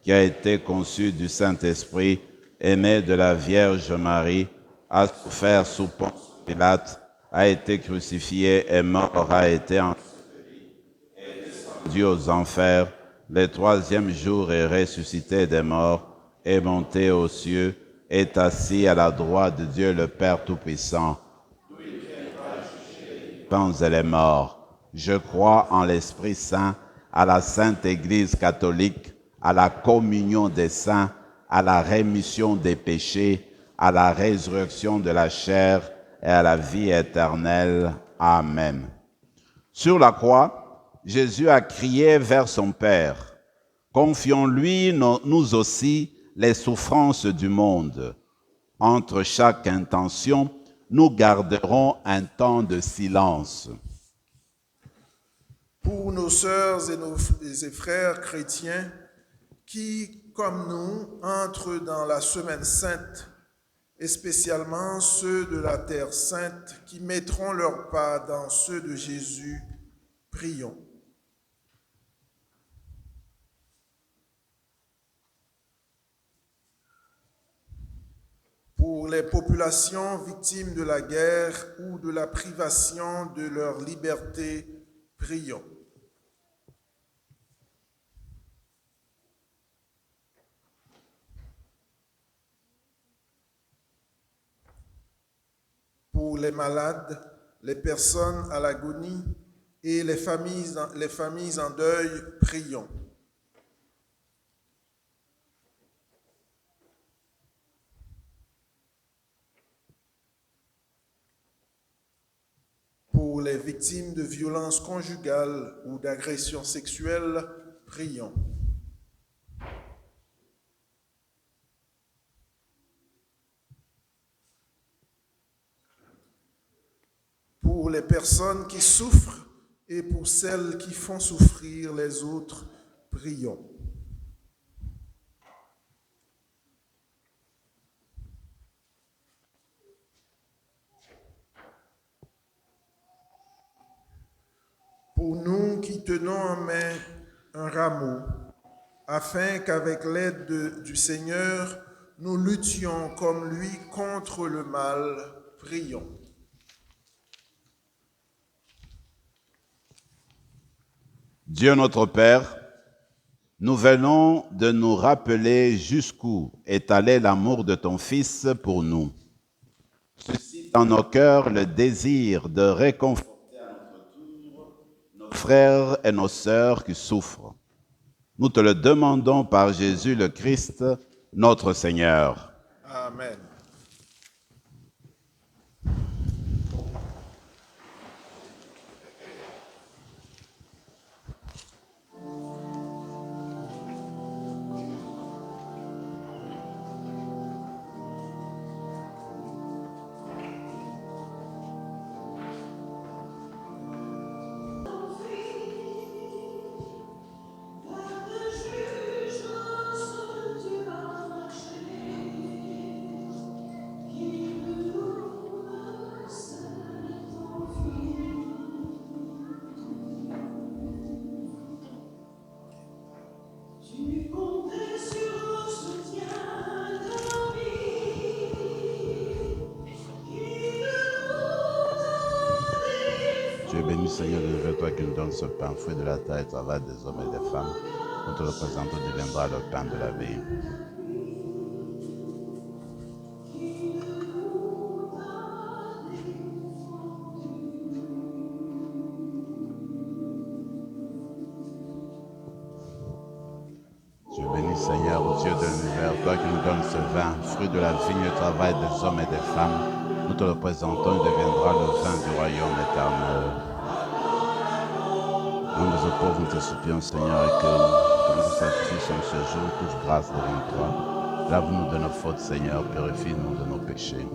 qui a été conçu du Saint-Esprit, aimé de la Vierge Marie, a souffert sous Ponce Pilate, a été crucifié et mort, a été enseveli, est descendu aux enfers, le troisième jour est ressuscité des morts, est monté aux cieux, est assis à la droite de Dieu le Père Tout-Puissant. D'où il viendra juger les vivants et les morts. Je crois en l'Esprit Saint, à la Sainte Église catholique, à la communion des saints, à la rémission des péchés, à la résurrection de la chair et à la vie éternelle. Amen. Sur la croix, Jésus a crié vers son Père. Confions-lui, nous aussi, les souffrances du monde. Entre chaque intention, nous garderons un temps de silence. Pour nos sœurs et nos frères chrétiens qui, comme nous, entrent dans la semaine sainte, et spécialement ceux de la terre sainte qui mettront leurs pas dans ceux de Jésus, prions. Pour les populations victimes de la guerre ou de la privation de leur liberté, prions. Pour les malades, les personnes à l'agonie et les familles en deuil, prions. Pour les victimes de violences conjugales ou d'agressions sexuelles, prions. Pour les personnes qui souffrent et pour celles qui font souffrir les autres, prions. pour nous qui tenons en main un rameau, afin qu'avec l'aide du Seigneur, nous luttions comme lui contre le mal. Prions. Dieu notre Père, nous venons de nous rappeler jusqu'où est allé l'amour de ton Fils pour nous. Suscite dans nos cœurs le désir de réconforter à notre tour nos frères et nos sœurs qui souffrent. Nous te le demandons par Jésus le Christ, notre Seigneur. Amen. Tu es béni, Seigneur, de toi qui nous donne ce pain, fruit de la terre et travail des hommes et des femmes. Nous te le présentons, deviendra le pain de la vie. Tu es béni, Seigneur, Dieu de l'univers, toi qui nous donnes ce vin, fruit de la vigne et travail des hommes et des femmes. Nous te le présentons, il deviendra le vin du royaume éternel. Nous nous pauvres, nous te supplions, Seigneur, et que nous satisfassions ce jour, trouve grâce devant toi. Lave-nous de nos fautes, Seigneur, purifie-nous de nos péchés.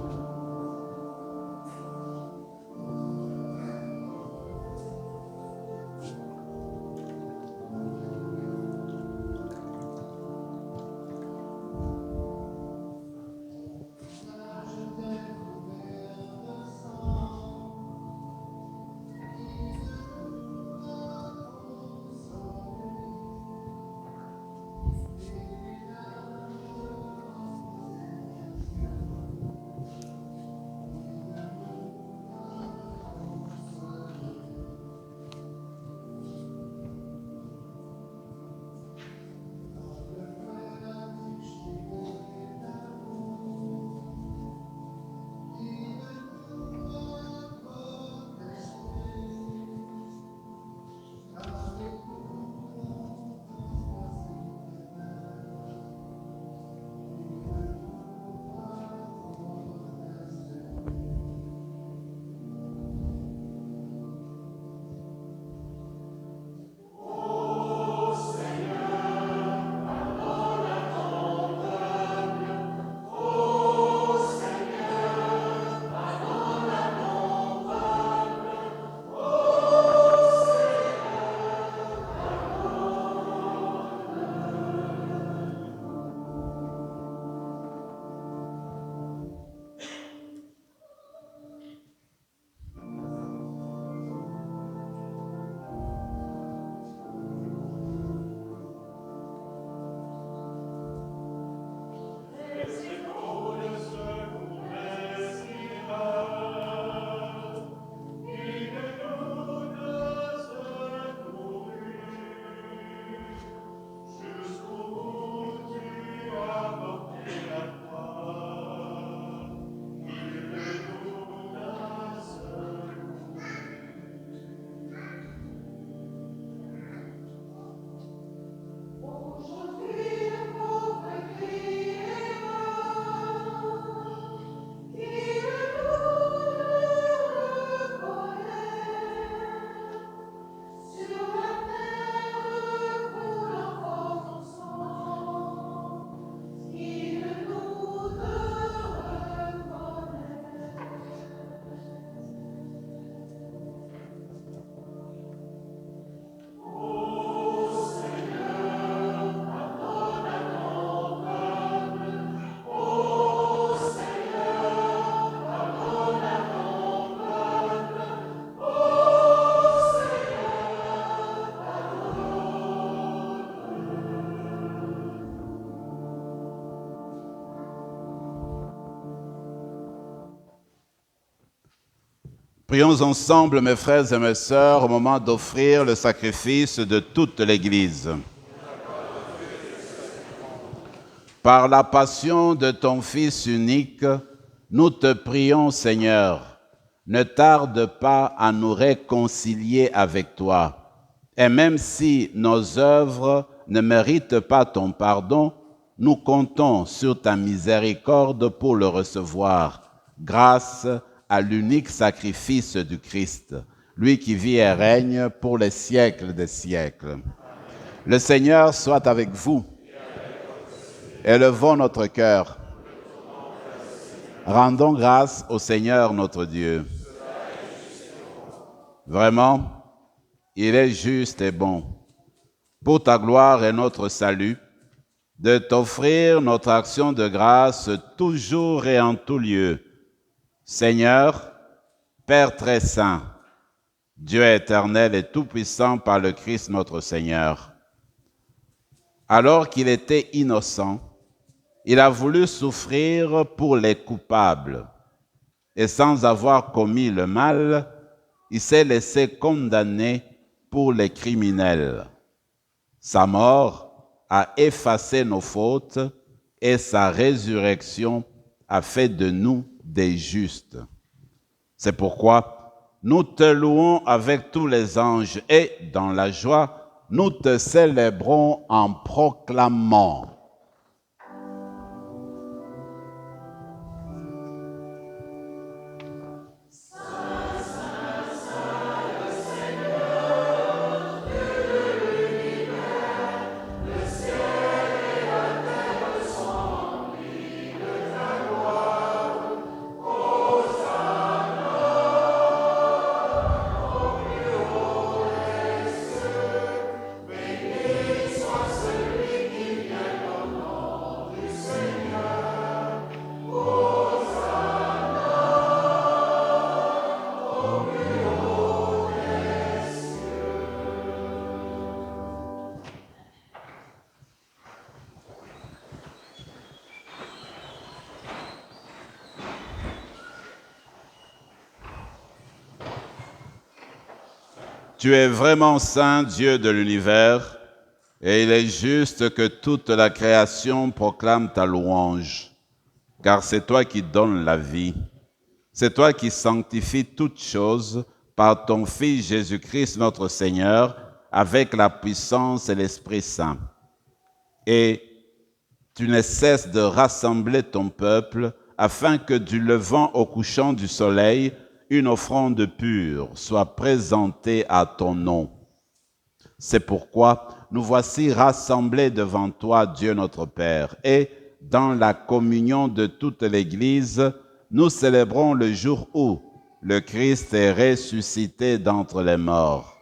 Prions ensemble, mes frères et mes sœurs, au moment d'offrir le sacrifice de toute l'Église. Par la passion de ton Fils unique, nous te prions, Seigneur, ne tarde pas à nous réconcilier avec toi. Et même si nos œuvres ne méritent pas ton pardon, nous comptons sur ta miséricorde pour le recevoir, grâce à l'unique sacrifice du Christ, lui qui vit et règne pour les siècles des siècles. Le Seigneur soit avec vous. Élevons notre cœur. Rendons grâce au Seigneur notre Dieu. Vraiment, il est juste et bon, pour ta gloire et notre salut, de t'offrir notre action de grâce toujours et en tout lieu. Seigneur, Père très saint, Dieu éternel et tout-puissant par le Christ notre Seigneur. Alors qu'il était innocent, il a voulu souffrir pour les coupables, et sans avoir commis le mal, il s'est laissé condamner pour les criminels. Sa mort a effacé nos fautes et sa résurrection a fait de nous des justes. C'est pourquoi nous te louons avec tous les anges et, dans la joie, nous te célébrons en proclamant. Tu es vraiment saint, Dieu de l'univers, et il est juste que toute la création proclame ta louange, car c'est toi qui donnes la vie. C'est toi qui sanctifies toutes choses par ton Fils Jésus-Christ notre Seigneur, avec la puissance et l'Esprit Saint. Et tu ne cesses de rassembler ton peuple, afin que du levant au couchant du soleil, une offrande pure soit présentée à ton nom. C'est pourquoi nous voici rassemblés devant toi, Dieu notre Père, et dans la communion de toute l'Église, nous célébrons le jour où le Christ est ressuscité d'entre les morts.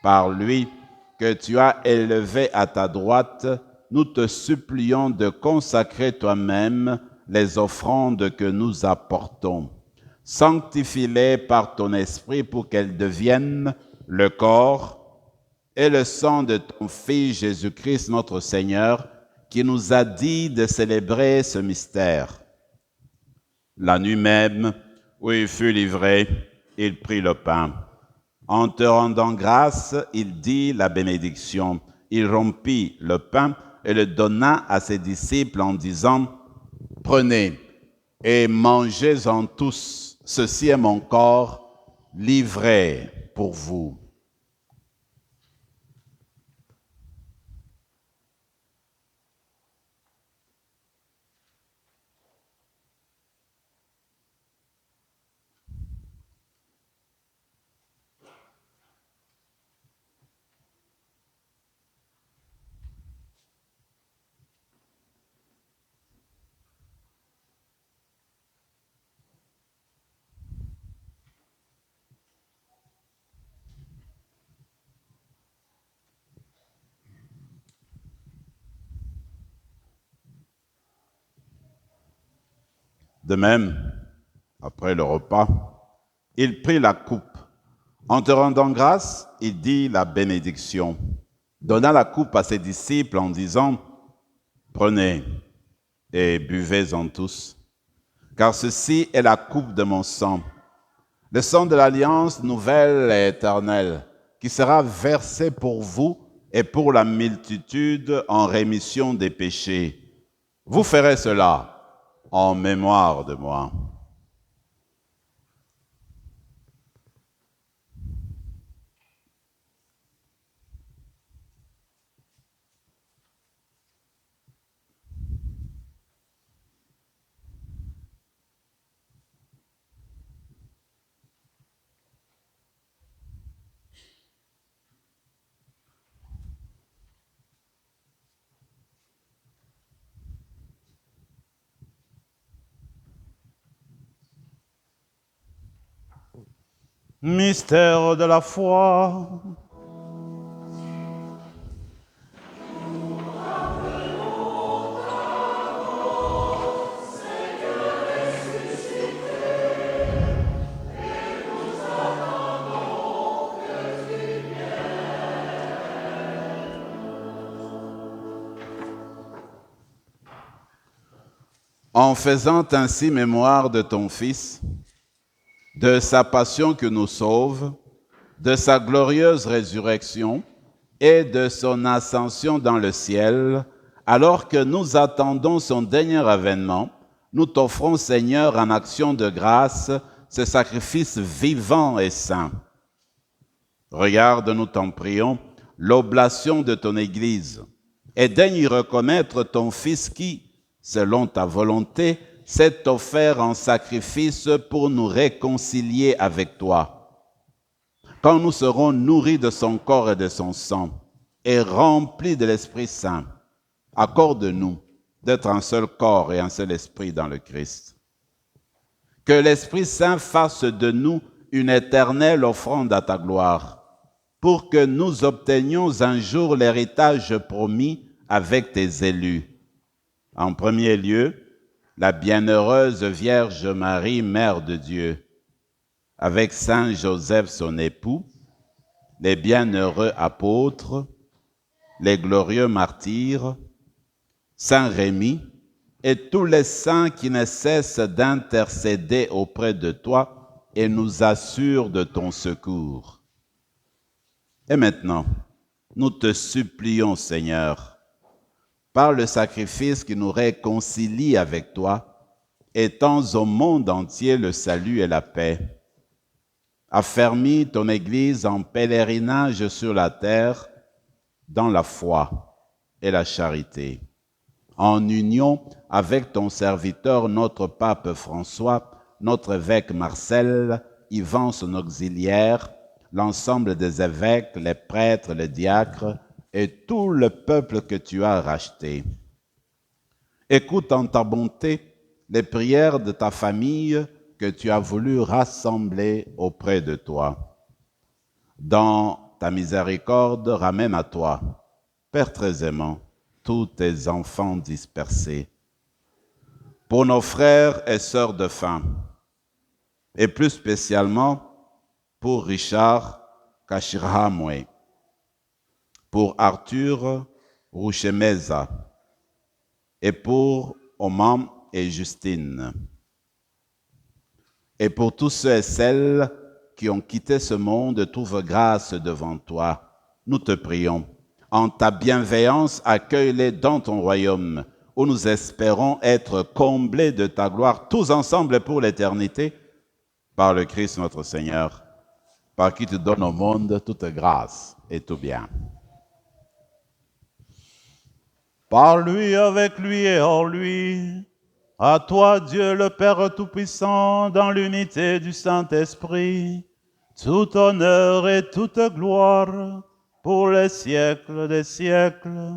Par lui, que tu as élevé à ta droite, nous te supplions de consacrer toi-même les offrandes que nous apportons. Sanctifie-les par ton esprit pour qu'elles deviennent le corps et le sang de ton Fils Jésus-Christ notre Seigneur, qui nous a dit de célébrer ce mystère. La nuit même, où il fut livré, il prit le pain. En te rendant grâce, il dit la bénédiction. Il rompit le pain et le donna à ses disciples en disant « Prenez et mangez-en tous. Ceci est mon corps livré pour vous. » De même, après le repas, il prit la coupe. En te rendant grâce, il dit la bénédiction. Donna la coupe à ses disciples en disant « Prenez et buvez-en tous, car ceci est la coupe de mon sang, le sang de l'alliance nouvelle et éternelle, qui sera versé pour vous et pour la multitude en rémission des péchés. Vous ferez cela en mémoire de moi. Mystère de la foi. En faisant ainsi mémoire de ton Fils, de sa passion que nous sauve, de sa glorieuse résurrection et de son ascension dans le ciel, alors que nous attendons son dernier avènement, nous t'offrons, Seigneur, en action de grâce, ce sacrifice vivant et saint. Regarde, nous t'en prions, l'oblation de ton Église, et daigne y reconnaître ton Fils qui, selon ta volonté, s'est offert en sacrifice pour nous réconcilier avec toi. Quand nous serons nourris de son corps et de son sang, et remplis de l'Esprit Saint, accorde-nous d'être un seul corps et un seul esprit dans le Christ. Que l'Esprit Saint fasse de nous une éternelle offrande à ta gloire, pour que nous obtenions un jour l'héritage promis avec tes élus. En premier lieu, la bienheureuse Vierge Marie, Mère de Dieu, avec Saint Joseph son époux, les bienheureux apôtres, les glorieux martyrs, Saint Rémy et tous les saints qui ne cessent d'intercéder auprès de toi et nous assurent de ton secours. Et maintenant, nous te supplions, Seigneur, par le sacrifice qui nous réconcilie avec toi, étends au monde entier le salut et la paix. Affermis ton Église en pèlerinage sur la terre, dans la foi et la charité, en union avec ton serviteur, notre pape François, notre évêque Marcel, Yvan son auxiliaire, l'ensemble des évêques, les prêtres, les diacres, et tout le peuple que tu as racheté. Écoute en ta bonté les prières de ta famille que tu as voulu rassembler auprès de toi. Dans ta miséricorde, ramène à toi, Père très aimant, tous tes enfants dispersés. Pour nos frères et sœurs de faim, et plus spécialement pour Richard Kashirahamwe, pour Arthur Rouchemeza et pour Oman et Justine. Et pour tous ceux et celles qui ont quitté ce monde, trouve grâce devant toi. Nous te prions. En ta bienveillance, accueille-les dans ton royaume, où nous espérons être comblés de ta gloire, tous ensemble pour l'éternité, par le Christ notre Seigneur, par qui tu donnes au monde toute grâce et tout bien. Par lui, avec lui et en lui, à toi Dieu le Père Tout-Puissant, dans l'unité du Saint-Esprit, tout honneur et toute gloire pour les siècles des siècles.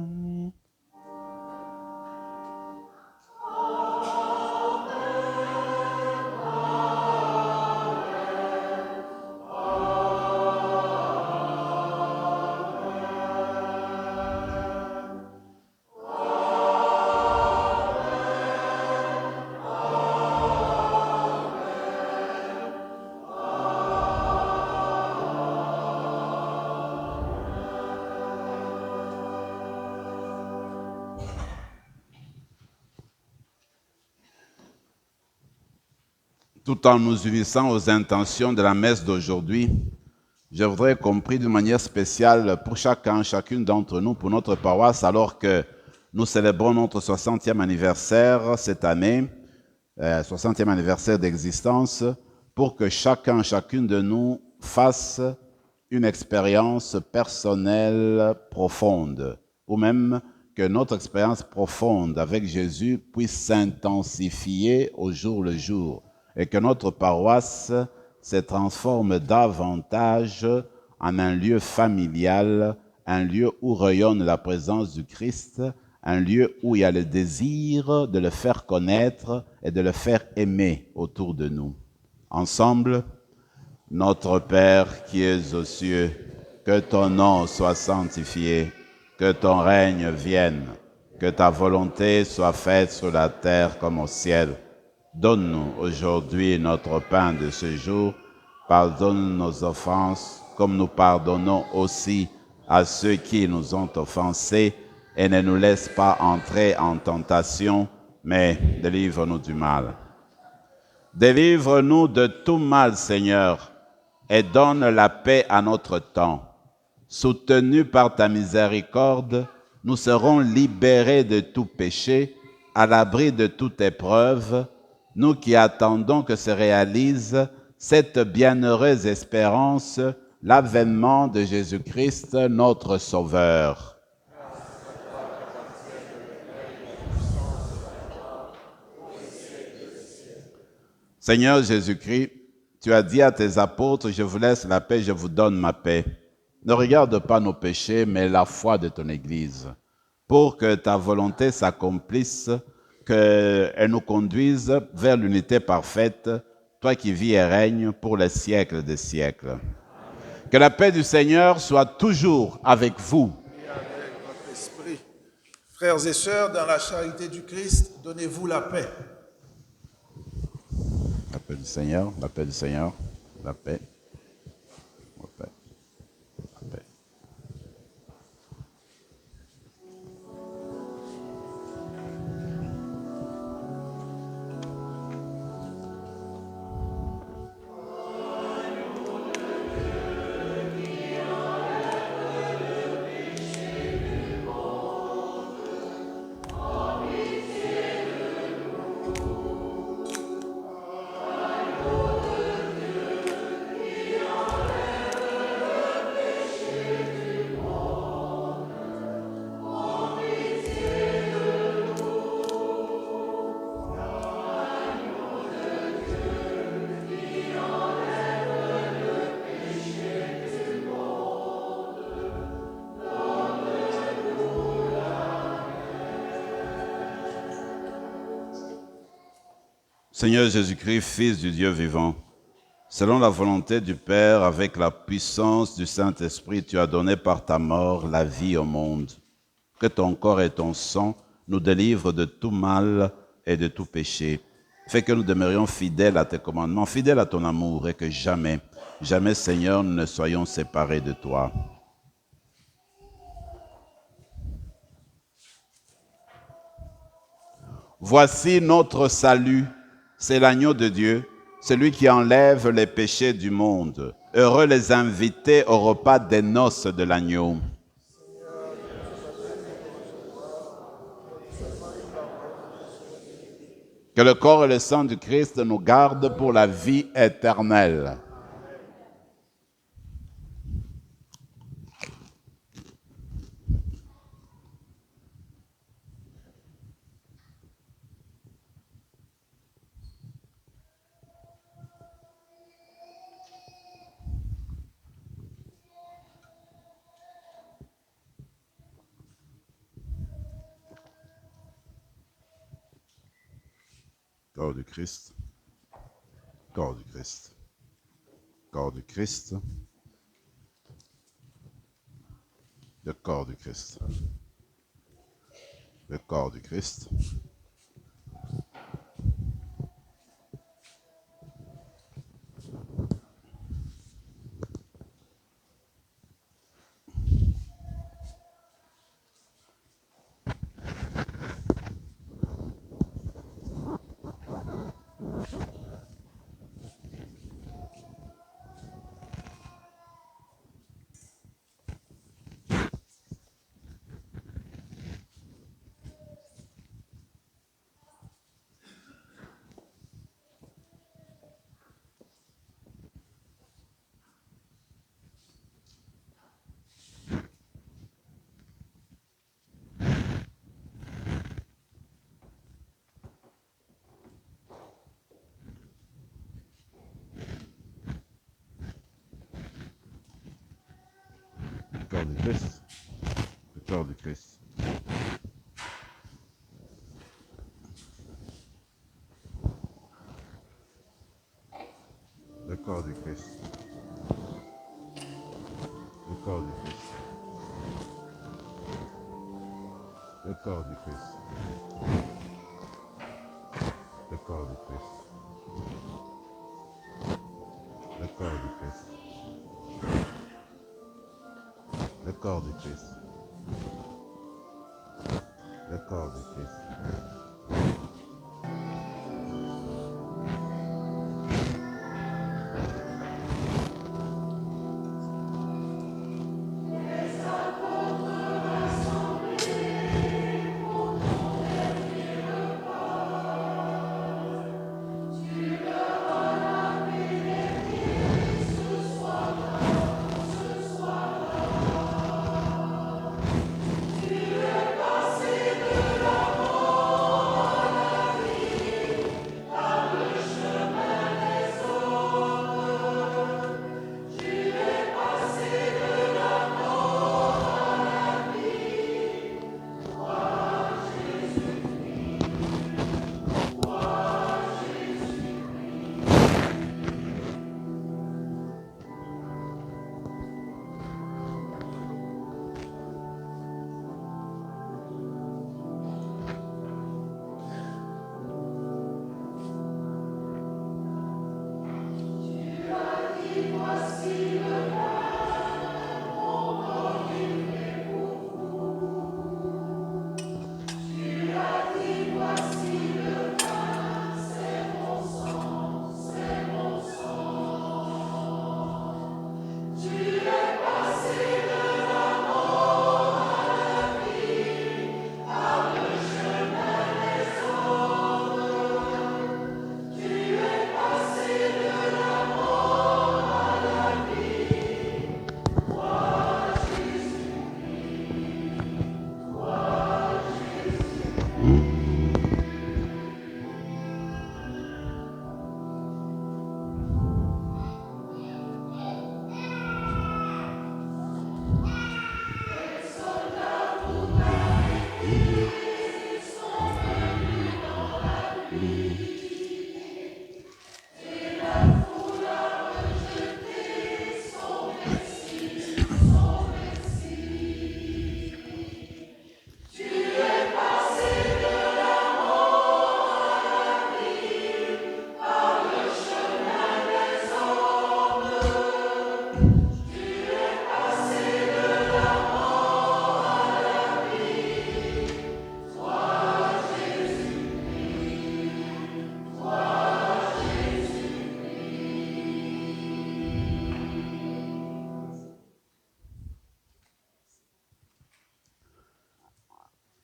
tout en nous unissant aux intentions de la messe d'aujourd'hui, je voudrais qu'on prie d'une manière spéciale pour chacune d'entre nous, pour notre paroisse, alors que nous célébrons notre 60e anniversaire cette année, 60e anniversaire d'existence, pour que chacune de nous fasse une expérience personnelle profonde, ou même que notre expérience profonde avec Jésus puisse s'intensifier au jour le jour, et que notre paroisse se transforme davantage en un lieu familial, un lieu où rayonne la présence du Christ, un lieu où il y a le désir de le faire connaître et de le faire aimer autour de nous. Ensemble, notre Père qui es aux cieux, que ton nom soit sanctifié, que ton règne vienne, que ta volonté soit faite sur la terre comme au ciel. Donne-nous aujourd'hui notre pain de ce jour. Pardonne nos offenses, comme nous pardonnons aussi à ceux qui nous ont offensés, et ne nous laisse pas entrer en tentation, mais délivre-nous du mal. Délivre-nous de tout mal, Seigneur, et donne la paix à notre temps. Soutenus par ta miséricorde, nous serons libérés de tout péché, à l'abri de toute épreuve, nous qui attendons que se réalise cette bienheureuse espérance, l'avènement de Jésus-Christ, notre Sauveur. Seigneur Jésus-Christ, tu as dit à tes apôtres, je vous laisse la paix, je vous donne ma paix. Ne regarde pas nos péchés, mais la foi de ton Église, pour que ta volonté s'accomplisse, qu'elle nous conduise vers l'unité parfaite, toi qui vis et règnes pour les siècles des siècles. Amen. Que la paix du Seigneur soit toujours avec vous. Et avec votre esprit. Frères et sœurs, dans la charité du Christ, donnez-vous la paix. La paix du Seigneur, la paix du Seigneur, la paix. La paix. La paix. Seigneur Jésus-Christ, Fils du Dieu vivant, selon la volonté du Père, avec la puissance du Saint-Esprit, tu as donné par ta mort la vie au monde. Que ton corps et ton sang nous délivrent de tout mal et de tout péché. Fais que nous demeurions fidèles à tes commandements, fidèles à ton amour, et que jamais, jamais, Seigneur, nous ne soyons séparés de toi. Voici notre salut. C'est l'agneau de Dieu, celui qui enlève les péchés du monde. Heureux les invités au repas des noces de l'agneau. Que le corps et le sang du Christ nous gardent pour la vie éternelle. Corps du Christ, corps du Christ, corps du Christ, le corps du Christ, le corps du Christ. corps du Christ. Le corps du Christ. Le corps du Christ. Le corps du Christ. Le corps du Christ. Le corps du Christ. Le corps du Christ. Le corps du Christ. Le corps du Christ.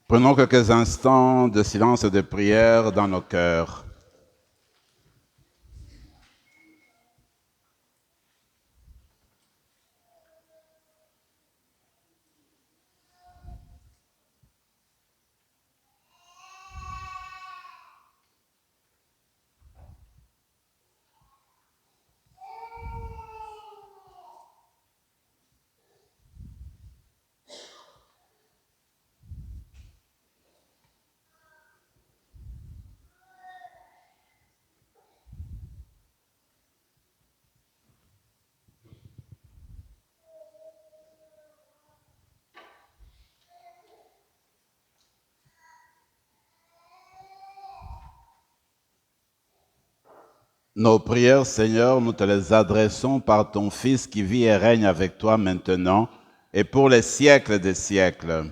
Prenons quelques instants de silence et de prière dans nos cœurs. Nos prières, Seigneur, nous te les adressons par ton Fils qui vit et règne avec toi maintenant et pour les siècles des siècles.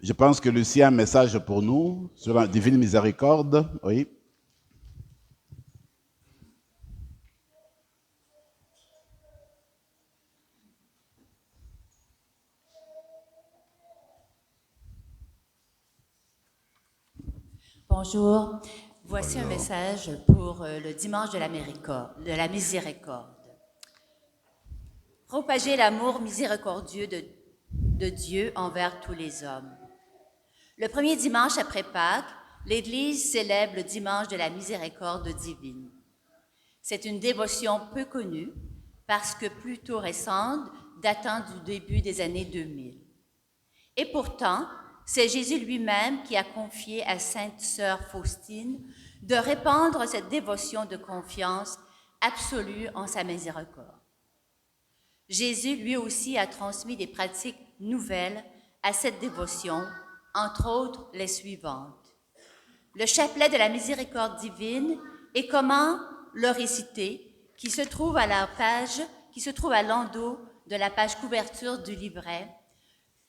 Je pense que Lucie a un message pour nous sur la divine miséricorde. Oui. Bonjour, voici un message pour le dimanche de la miséricorde. Propager l'amour miséricordieux de Dieu envers tous les hommes. Le premier dimanche après Pâques, l'Église célèbre le dimanche de la miséricorde divine. C'est une dévotion peu connue parce que plutôt récente, datant du début des années 2000. Et pourtant, c'est Jésus lui-même qui a confié à Sainte Sœur Faustine de répandre cette dévotion de confiance absolue en sa miséricorde. Jésus, lui aussi, a transmis des pratiques nouvelles à cette dévotion, entre autres les suivantes. Le chapelet de la miséricorde divine et comment le réciter, qui se trouve à l'endos de la page couverture du livret,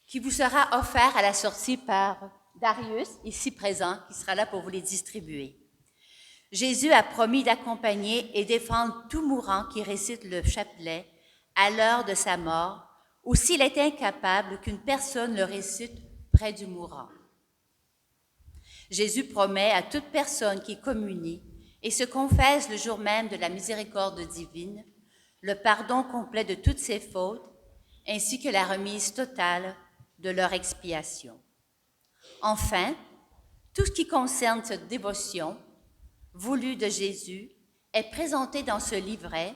qui vous sera offert à la sortie par Darius, ici présent, qui sera là pour vous les distribuer. Jésus a promis d'accompagner et défendre tout mourant qui récite le chapelet à l'heure de sa mort, ou s'il est incapable qu'une personne le récite près du mourant. Jésus promet à toute personne qui communie et se confesse le jour même de la miséricorde divine, le pardon complet de toutes ses fautes, ainsi que la remise totale de leur expiation. Enfin, tout ce qui concerne cette dévotion voulue de Jésus est présenté dans ce livret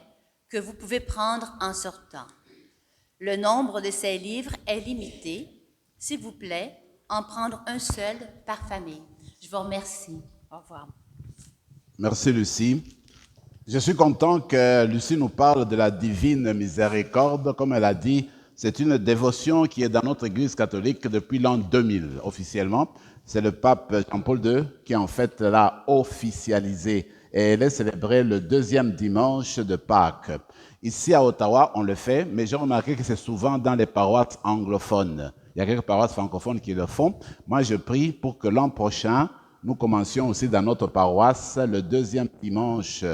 que vous pouvez prendre en sortant. Le nombre de ces livres est limité. S'il vous plaît, en prendre un seul par famille. Je vous remercie. Au revoir. Merci Lucie. Je suis content que Lucie nous parle de la divine miséricorde. Comme elle a dit, c'est une dévotion qui est dans notre Église catholique depuis l'an 2000, officiellement. C'est le pape Jean-Paul II qui, en fait, l'a officialisée. Et elle est célébrée le deuxième dimanche de Pâques. Ici, à Ottawa, on le fait, mais j'ai remarqué que c'est souvent dans les paroisses anglophones. Il y a quelques paroisses francophones qui le font. Moi, je prie pour que l'an prochain, nous commencions aussi dans notre paroisse le deuxième dimanche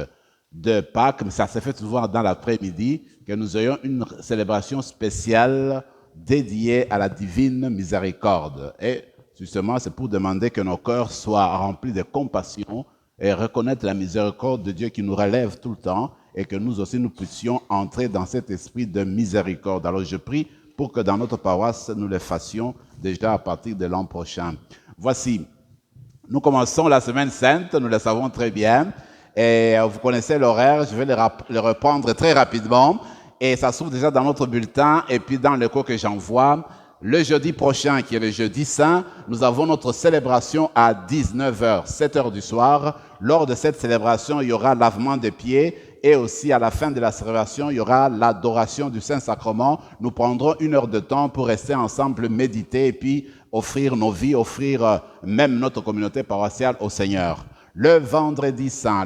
de Pâques, mais ça se fait souvent dans l'après-midi, que nous ayons une célébration spéciale dédiée à la divine miséricorde. Et justement, c'est pour demander que nos cœurs soient remplis de compassion et reconnaître la miséricorde de Dieu qui nous relève tout le temps et que nous aussi nous puissions entrer dans cet esprit de miséricorde. Alors je prie pour que dans notre paroisse, nous le fassions déjà à partir de l'an prochain. Voici, nous commençons la semaine sainte, nous le savons très bien, et vous connaissez l'horaire, je vais le reprendre très rapidement, et ça se trouve déjà dans notre bulletin, et puis dans le cours que j'envoie. Le jeudi prochain, qui est le jeudi saint, nous avons notre célébration à 19h, 7h du soir. Lors de cette célébration, il y aura lavement des pieds et aussi à la fin de la célébration, il y aura l'adoration du Saint-Sacrement. Nous prendrons 1 heure de temps pour rester ensemble, méditer et puis offrir nos vies, offrir même notre communauté paroissiale au Seigneur. Le vendredi saint,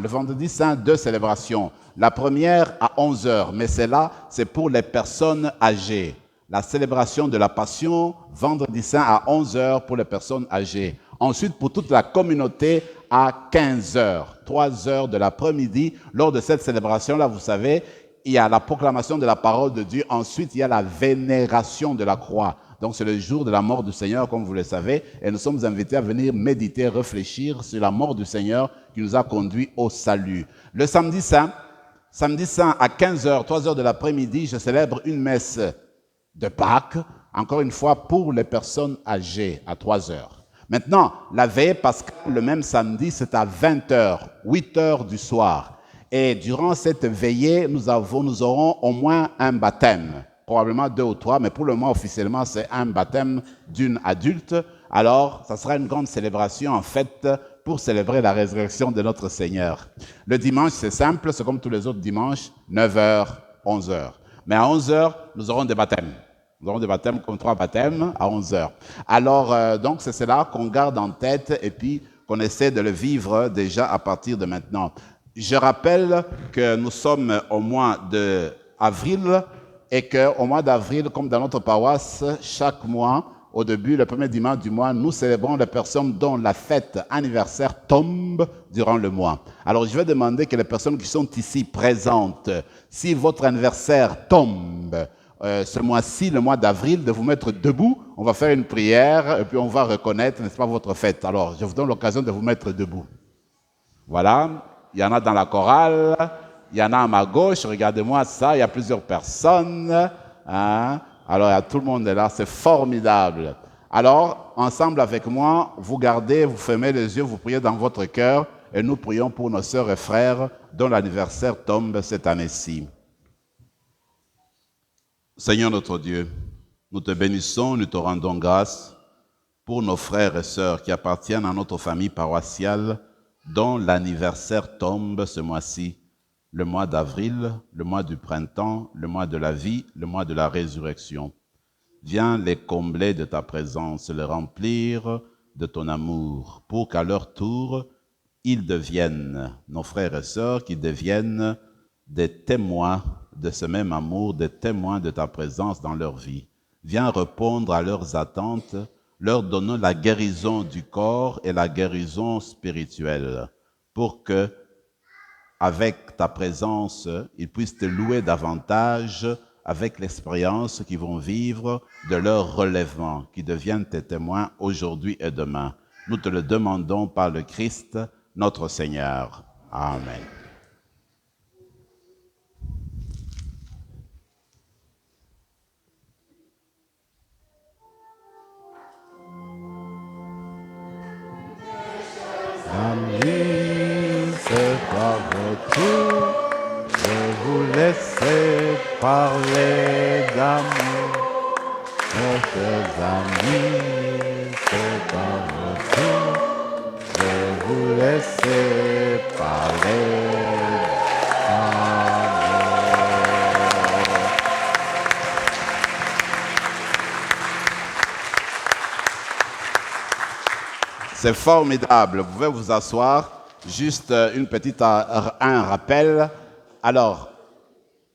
2 célébrations. La première à 11h, mais celle-là, c'est pour les personnes âgées. La célébration de la Passion, vendredi saint à 11h pour les personnes âgées. Ensuite, pour toute la communauté, à 15h, 3h de l'après-midi. Lors de cette célébration-là, vous savez, il y a la proclamation de la parole de Dieu. Ensuite, il y a la vénération de la croix. Donc, c'est le jour de la mort du Seigneur, comme vous le savez. Et nous sommes invités à venir méditer, réfléchir sur la mort du Seigneur qui nous a conduits au salut. Le samedi saint à 15h, 3h de l'après-midi, je célèbre une messe de Pâques, encore une fois pour les personnes âgées, à 3h. Maintenant, la veille pascale, le même samedi, c'est à 20h, 8h du soir. Et durant cette veillée, nous aurons au moins un baptême, probablement 2 ou 3, mais pour le moment, officiellement, c'est un baptême d'une adulte. Alors, ça sera une grande célébration, en fait, pour célébrer la résurrection de notre Seigneur. Le dimanche, c'est simple, c'est comme tous les autres dimanches, 9h, 11h. Mais à 11h, nous aurons des baptêmes. Nous aurons des baptêmes comme 3 baptêmes à 11h. Alors, donc, c'est cela qu'on garde en tête et puis qu'on essaie de le vivre déjà à partir de maintenant. Je rappelle que nous sommes au mois d'avril et qu'au mois d'avril, comme dans notre paroisse, chaque mois, au début, le premier dimanche du mois, nous célébrons les personnes dont la fête anniversaire tombe durant le mois. Alors, je vais demander que les personnes qui sont ici présentes, si votre anniversaire tombe ce mois-ci, le mois d'avril, de vous mettre debout. On va faire une prière et puis on va reconnaître, n'est-ce pas, votre fête. Alors, je vous donne l'occasion de vous mettre debout. Voilà, il y en a dans la chorale, il y en a à ma gauche, regardez-moi ça, il y a plusieurs personnes. Hein? Alors, tout le monde est là, c'est formidable. Alors, ensemble avec moi, vous gardez, vous fermez les yeux, vous priez dans votre cœur et nous prions pour nos sœurs et frères dont l'anniversaire tombe cette année-ci. Seigneur notre Dieu, nous te bénissons, nous te rendons grâce pour nos frères et sœurs qui appartiennent à notre famille paroissiale dont l'anniversaire tombe ce mois-ci, le mois d'avril, le mois du printemps, le mois de la vie, le mois de la résurrection. Viens les combler de ta présence, les remplir de ton amour, pour qu'à leur tour, ils deviennent, nos frères et sœurs, qui deviennent des témoins de ce même amour, des témoins de ta présence dans leur vie. Viens répondre à leurs attentes, leur donnant la guérison du corps et la guérison spirituelle, pour que, avec ta présence, ils puissent te louer davantage avec l'expérience qu'ils vont vivre de leur relèvement, qui deviennent tes témoins aujourd'hui et demain. Nous te le demandons par le Christ, notre Seigneur. Amen. Amis, c'est pas votre tour de vous laisser parler d'amour. Mes chers amis, c'est pas votre tour de vous laisser parler d'amour. C'est formidable. Vous pouvez vous asseoir. Juste un rappel. Alors,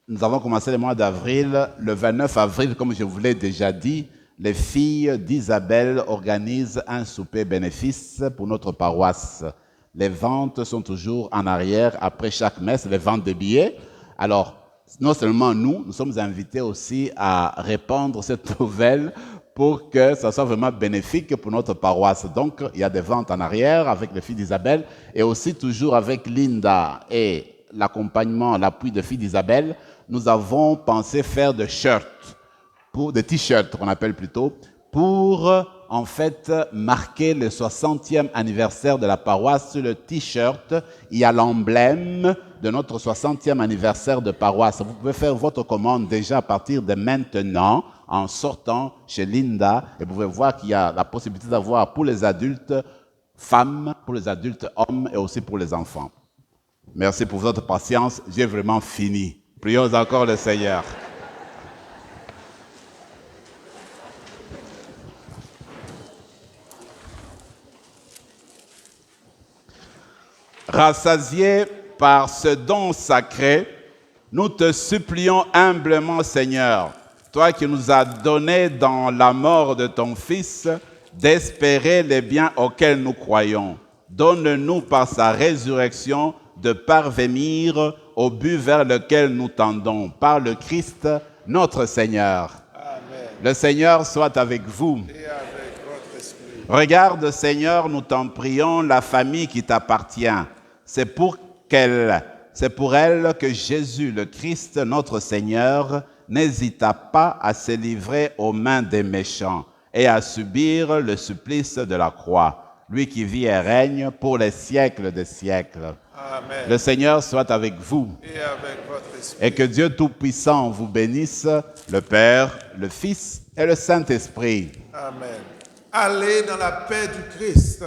nous avons commencé le mois d'avril. Le 29 avril, comme je vous l'ai déjà dit, les filles d'Isabelle organisent un souper bénéfice pour notre paroisse. Les ventes sont toujours en arrière après chaque messe, les ventes de billets. Alors, non seulement nous sommes invités aussi à répandre cette nouvelle pour que ça soit vraiment bénéfique pour notre paroisse. Donc, il y a des ventes en arrière avec les filles d'Isabelle et aussi toujours avec Linda et l'accompagnement, l'appui des filles d'Isabelle. Nous avons pensé faire des shirts, des t-shirts qu'on appelle plutôt, pour en fait marquer le 60e anniversaire de la paroisse. Sur le t-shirt, il y a l'emblème de notre 60e anniversaire de paroisse. Vous pouvez faire votre commande déjà à partir de maintenant, en sortant chez Linda, et vous pouvez voir qu'il y a la possibilité d'avoir pour les adultes femmes, pour les adultes hommes et aussi pour les enfants. Merci pour votre patience, j'ai vraiment fini. Prions encore le Seigneur. Rassasiés par ce don sacré, nous te supplions humblement, Seigneur, toi qui nous as donné dans la mort de ton Fils d'espérer les biens auxquels nous croyons. Donne-nous par sa résurrection de parvenir au but vers lequel nous tendons, par le Christ notre Seigneur. Amen. Le Seigneur soit avec vous. Et avec votre esprit. Regarde, Seigneur, nous t'en prions, la famille qui t'appartient. C'est pour elle que Jésus, le Christ, notre Seigneur, n'hésita pas à se livrer aux mains des méchants et à subir le supplice de la croix. Lui qui vit et règne pour les siècles des siècles. Amen. Le Seigneur soit avec vous. Et avec votre esprit. Et que Dieu Tout-Puissant vous bénisse, le Père, le Fils et le Saint-Esprit. Amen. Allez dans la paix du Christ.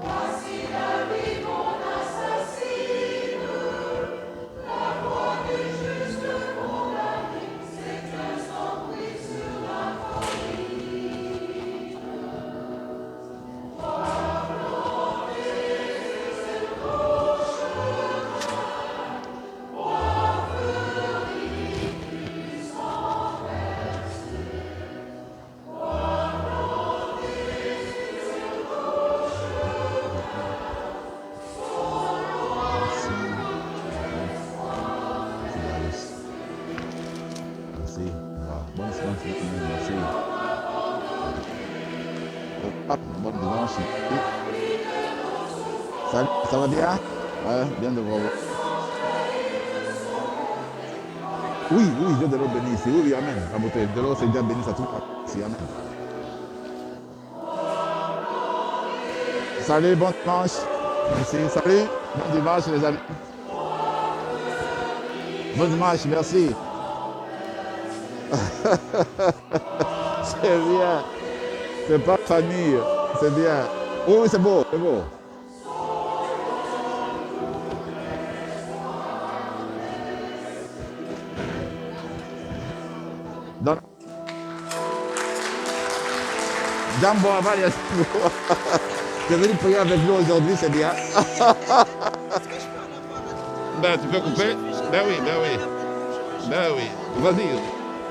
Voici Salut, ça va bien? Ouais, bien de vous revoir. Oui, oui, Dieu de l'eau béni ici. Oui, oui, amen. La beauté de l'eau, c'est déjà béni, ça tout. Si, amen. Salut, bon dimanche. Merci. Salut, bon dimanche, les amis. Bon dimanche, merci. C'est bien. C'est pas famille. C'est bien. Oui, oui, c'est beau, c'est beau. Donc, Jambo Aval, tu es venu prier avec nous aujourd'hui, c'est bien. Ben, tu peux couper? Ben oui, ben oui. Ben oui. Vas-y.